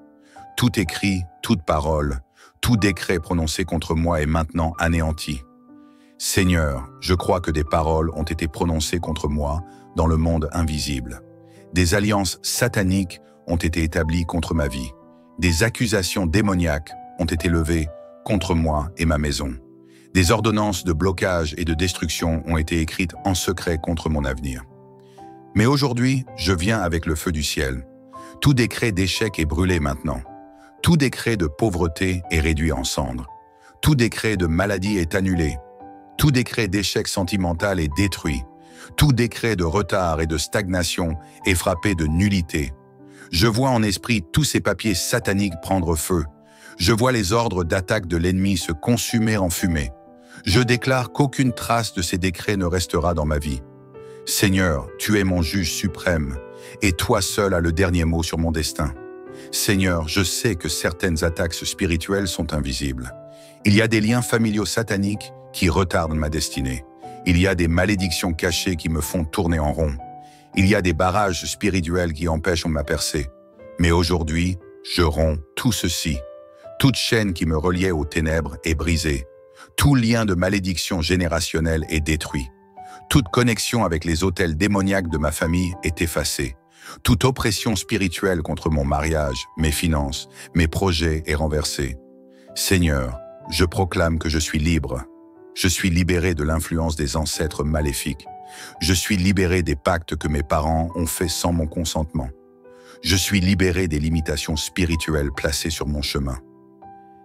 [SPEAKER 1] Tout écrit, toute parole, tout décret prononcé contre moi est maintenant anéanti. Seigneur, je crois que des paroles ont été prononcées contre moi dans le monde invisible. Des alliances sataniques ont été établies contre ma vie. Des accusations démoniaques ont été levées contre moi et ma maison. Des ordonnances de blocage et de destruction ont été écrites en secret contre mon avenir. Mais aujourd'hui, je viens avec le feu du ciel. Tout décret d'échec est brûlé maintenant. Tout décret de pauvreté est réduit en cendres. Tout décret de maladie est annulé. Tout décret d'échec sentimental est détruit. Tout décret de retard et de stagnation est frappé de nullité. Je vois en esprit tous ces papiers sataniques prendre feu. Je vois les ordres d'attaque de l'ennemi se consumer en fumée. Je déclare qu'aucune trace de ces décrets ne restera dans ma vie. Seigneur, tu es mon juge suprême, et toi seul as le dernier mot sur mon destin. Seigneur, je sais que certaines attaques spirituelles sont invisibles. Il y a des liens familiaux sataniques qui retardent ma destinée. Il y a des malédictions cachées qui me font tourner en rond. Il y a des barrages spirituels qui empêchent ma percée. Mais aujourd'hui, je romps tout ceci. Toute chaîne qui me reliait aux ténèbres est brisée. Tout lien de malédiction générationnelle est détruit. Toute connexion avec les autels démoniaques de ma famille est effacée. Toute oppression spirituelle contre mon mariage, mes finances, mes projets est renversée. Seigneur, je proclame que je suis libre. Je suis libéré de l'influence des ancêtres maléfiques. Je suis libéré des pactes que mes parents ont faits sans mon consentement. Je suis libéré des limitations spirituelles placées sur mon chemin.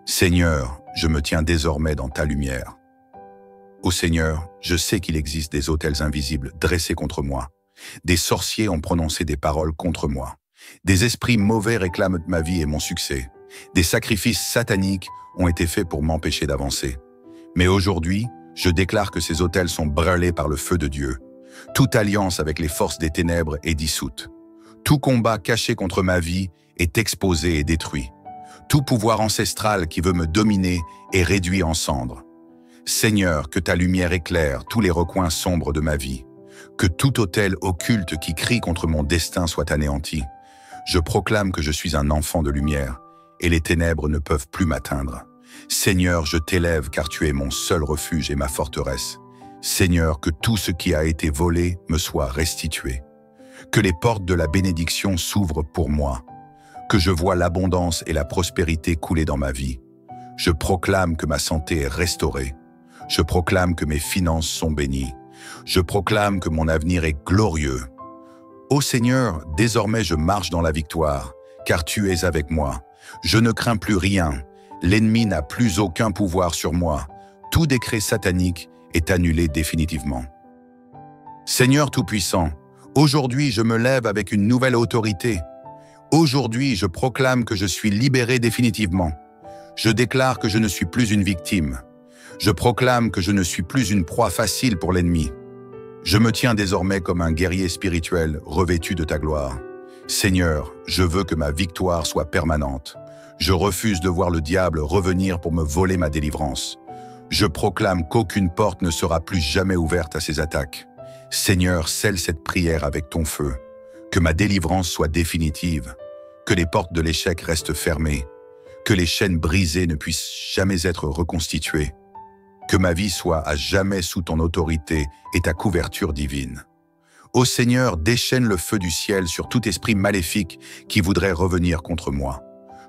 [SPEAKER 1] Seigneur, je me tiens désormais dans ta lumière. Ô Seigneur, je sais qu'il existe des autels invisibles dressés contre moi. Des sorciers ont prononcé des paroles contre moi. Des esprits mauvais réclament ma vie et mon succès. Des sacrifices sataniques ont été faits pour m'empêcher d'avancer. Mais aujourd'hui, je déclare que ces autels sont brûlés par le feu de Dieu. Toute alliance avec les forces des ténèbres est dissoute. Tout combat caché contre ma vie est exposé et détruit. Tout pouvoir ancestral qui veut me dominer est réduit en cendres. Seigneur, que ta lumière éclaire tous les recoins sombres de ma vie. Que tout autel occulte qui crie contre mon destin soit anéanti. Je proclame que je suis un enfant de lumière et les ténèbres ne peuvent plus m'atteindre. Seigneur, je t'élève car tu es mon seul refuge et ma forteresse. Seigneur, que tout ce qui a été volé me soit restitué. Que les portes de la bénédiction s'ouvrent pour moi. Que je vois l'abondance et la prospérité couler dans ma vie. Je proclame que ma santé est restaurée. Je proclame que mes finances sont bénies. Je proclame que mon avenir est glorieux. Ô Seigneur, désormais je marche dans la victoire, car tu es avec moi. Je ne crains plus rien. L'ennemi n'a plus aucun pouvoir sur moi. Tout décret satanique est annulé définitivement. Seigneur Tout-Puissant, aujourd'hui je me lève avec une nouvelle autorité. Aujourd'hui je proclame que je suis libéré définitivement. Je déclare que je ne suis plus une victime. Je proclame que je ne suis plus une proie facile pour l'ennemi. Je me tiens désormais comme un guerrier spirituel revêtu de ta gloire. Seigneur, je veux que ma victoire soit permanente. Je refuse de voir le diable revenir pour me voler ma délivrance. Je proclame qu'aucune porte ne sera plus jamais ouverte à ses attaques. Seigneur, scelle cette prière avec ton feu. Que ma délivrance soit définitive. Que les portes de l'échec restent fermées. Que les chaînes brisées ne puissent jamais être reconstituées. Que ma vie soit à jamais sous ton autorité et ta couverture divine. Ô Seigneur, déchaîne le feu du ciel sur tout esprit maléfique qui voudrait revenir contre moi.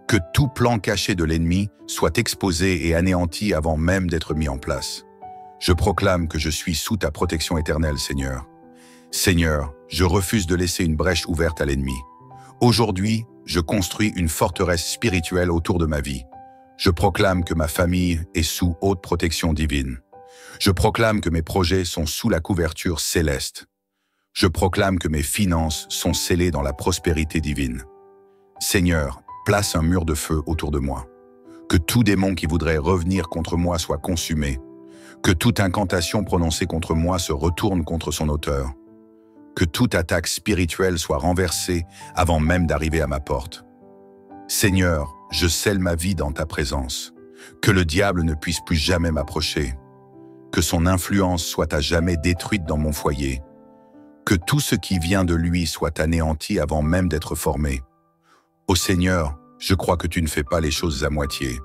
[SPEAKER 1] Que tout plan caché de l'ennemi soit exposé et anéanti avant même d'être mis en place. Je proclame que je suis sous ta protection éternelle, Seigneur. Seigneur, je refuse de laisser une brèche ouverte à l'ennemi. Aujourd'hui, je construis une forteresse spirituelle autour de ma vie. Je proclame que ma famille est sous haute protection divine. Je proclame que mes projets sont sous la couverture céleste. Je proclame que mes finances sont scellées dans la prospérité divine. Seigneur, place un mur de feu autour de moi. Que tout démon qui voudrait revenir contre moi soit consumé. Que toute incantation prononcée contre moi se retourne contre son auteur. Que toute attaque spirituelle soit renversée avant même d'arriver à ma porte. Seigneur, je scelle ma vie dans ta présence. Que le diable ne puisse plus jamais m'approcher. Que son influence soit à jamais détruite dans mon foyer. Que tout ce qui vient de lui soit anéanti avant même d'être formé. Ô Seigneur, je crois que tu ne fais pas les choses à moitié.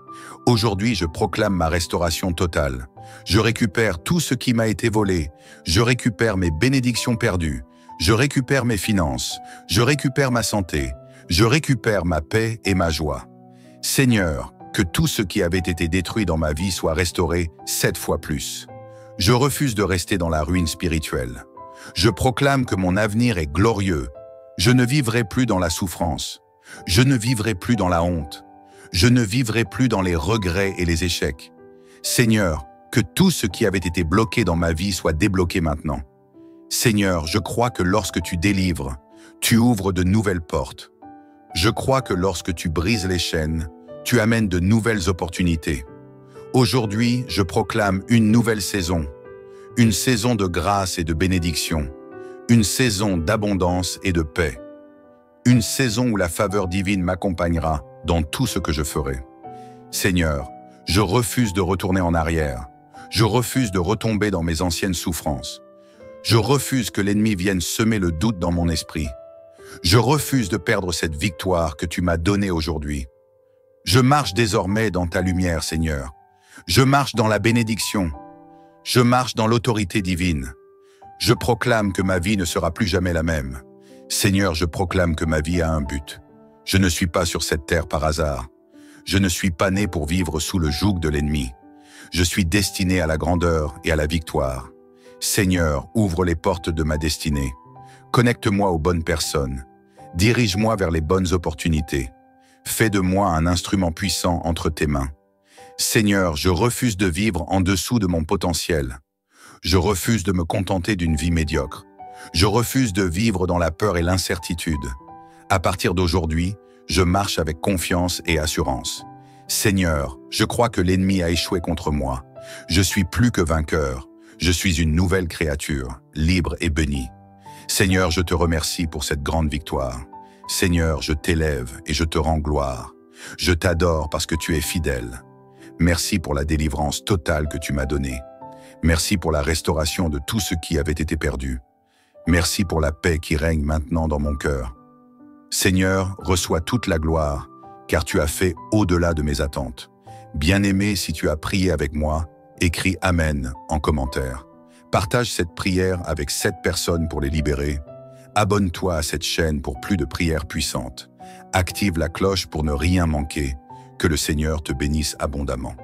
[SPEAKER 1] Aujourd'hui, je proclame ma restauration totale. Je récupère tout ce qui m'a été volé. Je récupère mes bénédictions perdues. Je récupère mes finances. Je récupère ma santé. Je récupère ma paix et ma joie. Seigneur, que tout ce qui avait été détruit dans ma vie soit restauré 7 fois plus. Je refuse de rester dans la ruine spirituelle. Je proclame que mon avenir est glorieux. Je ne vivrai plus dans la souffrance. Je ne vivrai plus dans la honte. Je ne vivrai plus dans les regrets et les échecs. Seigneur, que tout ce qui avait été bloqué dans ma vie soit débloqué maintenant. Seigneur, je crois que lorsque tu délivres, tu ouvres de nouvelles portes. Je crois que lorsque tu brises les chaînes, tu amènes de nouvelles opportunités. Aujourd'hui, je proclame une nouvelle saison. Une saison de grâce et de bénédiction. Une saison d'abondance et de paix. Une saison où la faveur divine m'accompagnera dans tout ce que je ferai. Seigneur, je refuse de retourner en arrière. Je refuse de retomber dans mes anciennes souffrances. Je refuse que l'ennemi vienne semer le doute dans mon esprit. Je refuse de perdre cette victoire que tu m'as donnée aujourd'hui. Je marche désormais dans ta lumière, Seigneur. Je marche dans la bénédiction. Je marche dans l'autorité divine. Je proclame que ma vie ne sera plus jamais la même. Seigneur, je proclame que ma vie a un but. Je ne suis pas sur cette terre par hasard. Je ne suis pas né pour vivre sous le joug de l'ennemi. Je suis destiné à la grandeur et à la victoire. Seigneur, ouvre les portes de ma destinée. Connecte-moi aux bonnes personnes. Dirige-moi vers les bonnes opportunités. Fais de moi un instrument puissant entre tes mains. Seigneur, je refuse de vivre en dessous de mon potentiel. Je refuse de me contenter d'une vie médiocre. Je refuse de vivre dans la peur et l'incertitude. À partir d'aujourd'hui, je marche avec confiance et assurance. Seigneur, je crois que l'ennemi a échoué contre moi. Je suis plus que vainqueur. Je suis une nouvelle créature, libre et bénie. Seigneur, je te remercie pour cette grande victoire. Seigneur, je t'élève et je te rends gloire. Je t'adore parce que tu es fidèle. Merci pour la délivrance totale que tu m'as donnée. Merci pour la restauration de tout ce qui avait été perdu. Merci pour la paix qui règne maintenant dans mon cœur. Seigneur, reçois toute la gloire, car tu as fait au-delà de mes attentes. Bien-aimé, si tu as prié avec moi, écris « Amen » en commentaire. Partage cette prière avec 7 personnes pour les libérer. Abonne-toi à cette chaîne pour plus de prières puissantes. Active la cloche pour ne rien manquer. Que le Seigneur te bénisse abondamment.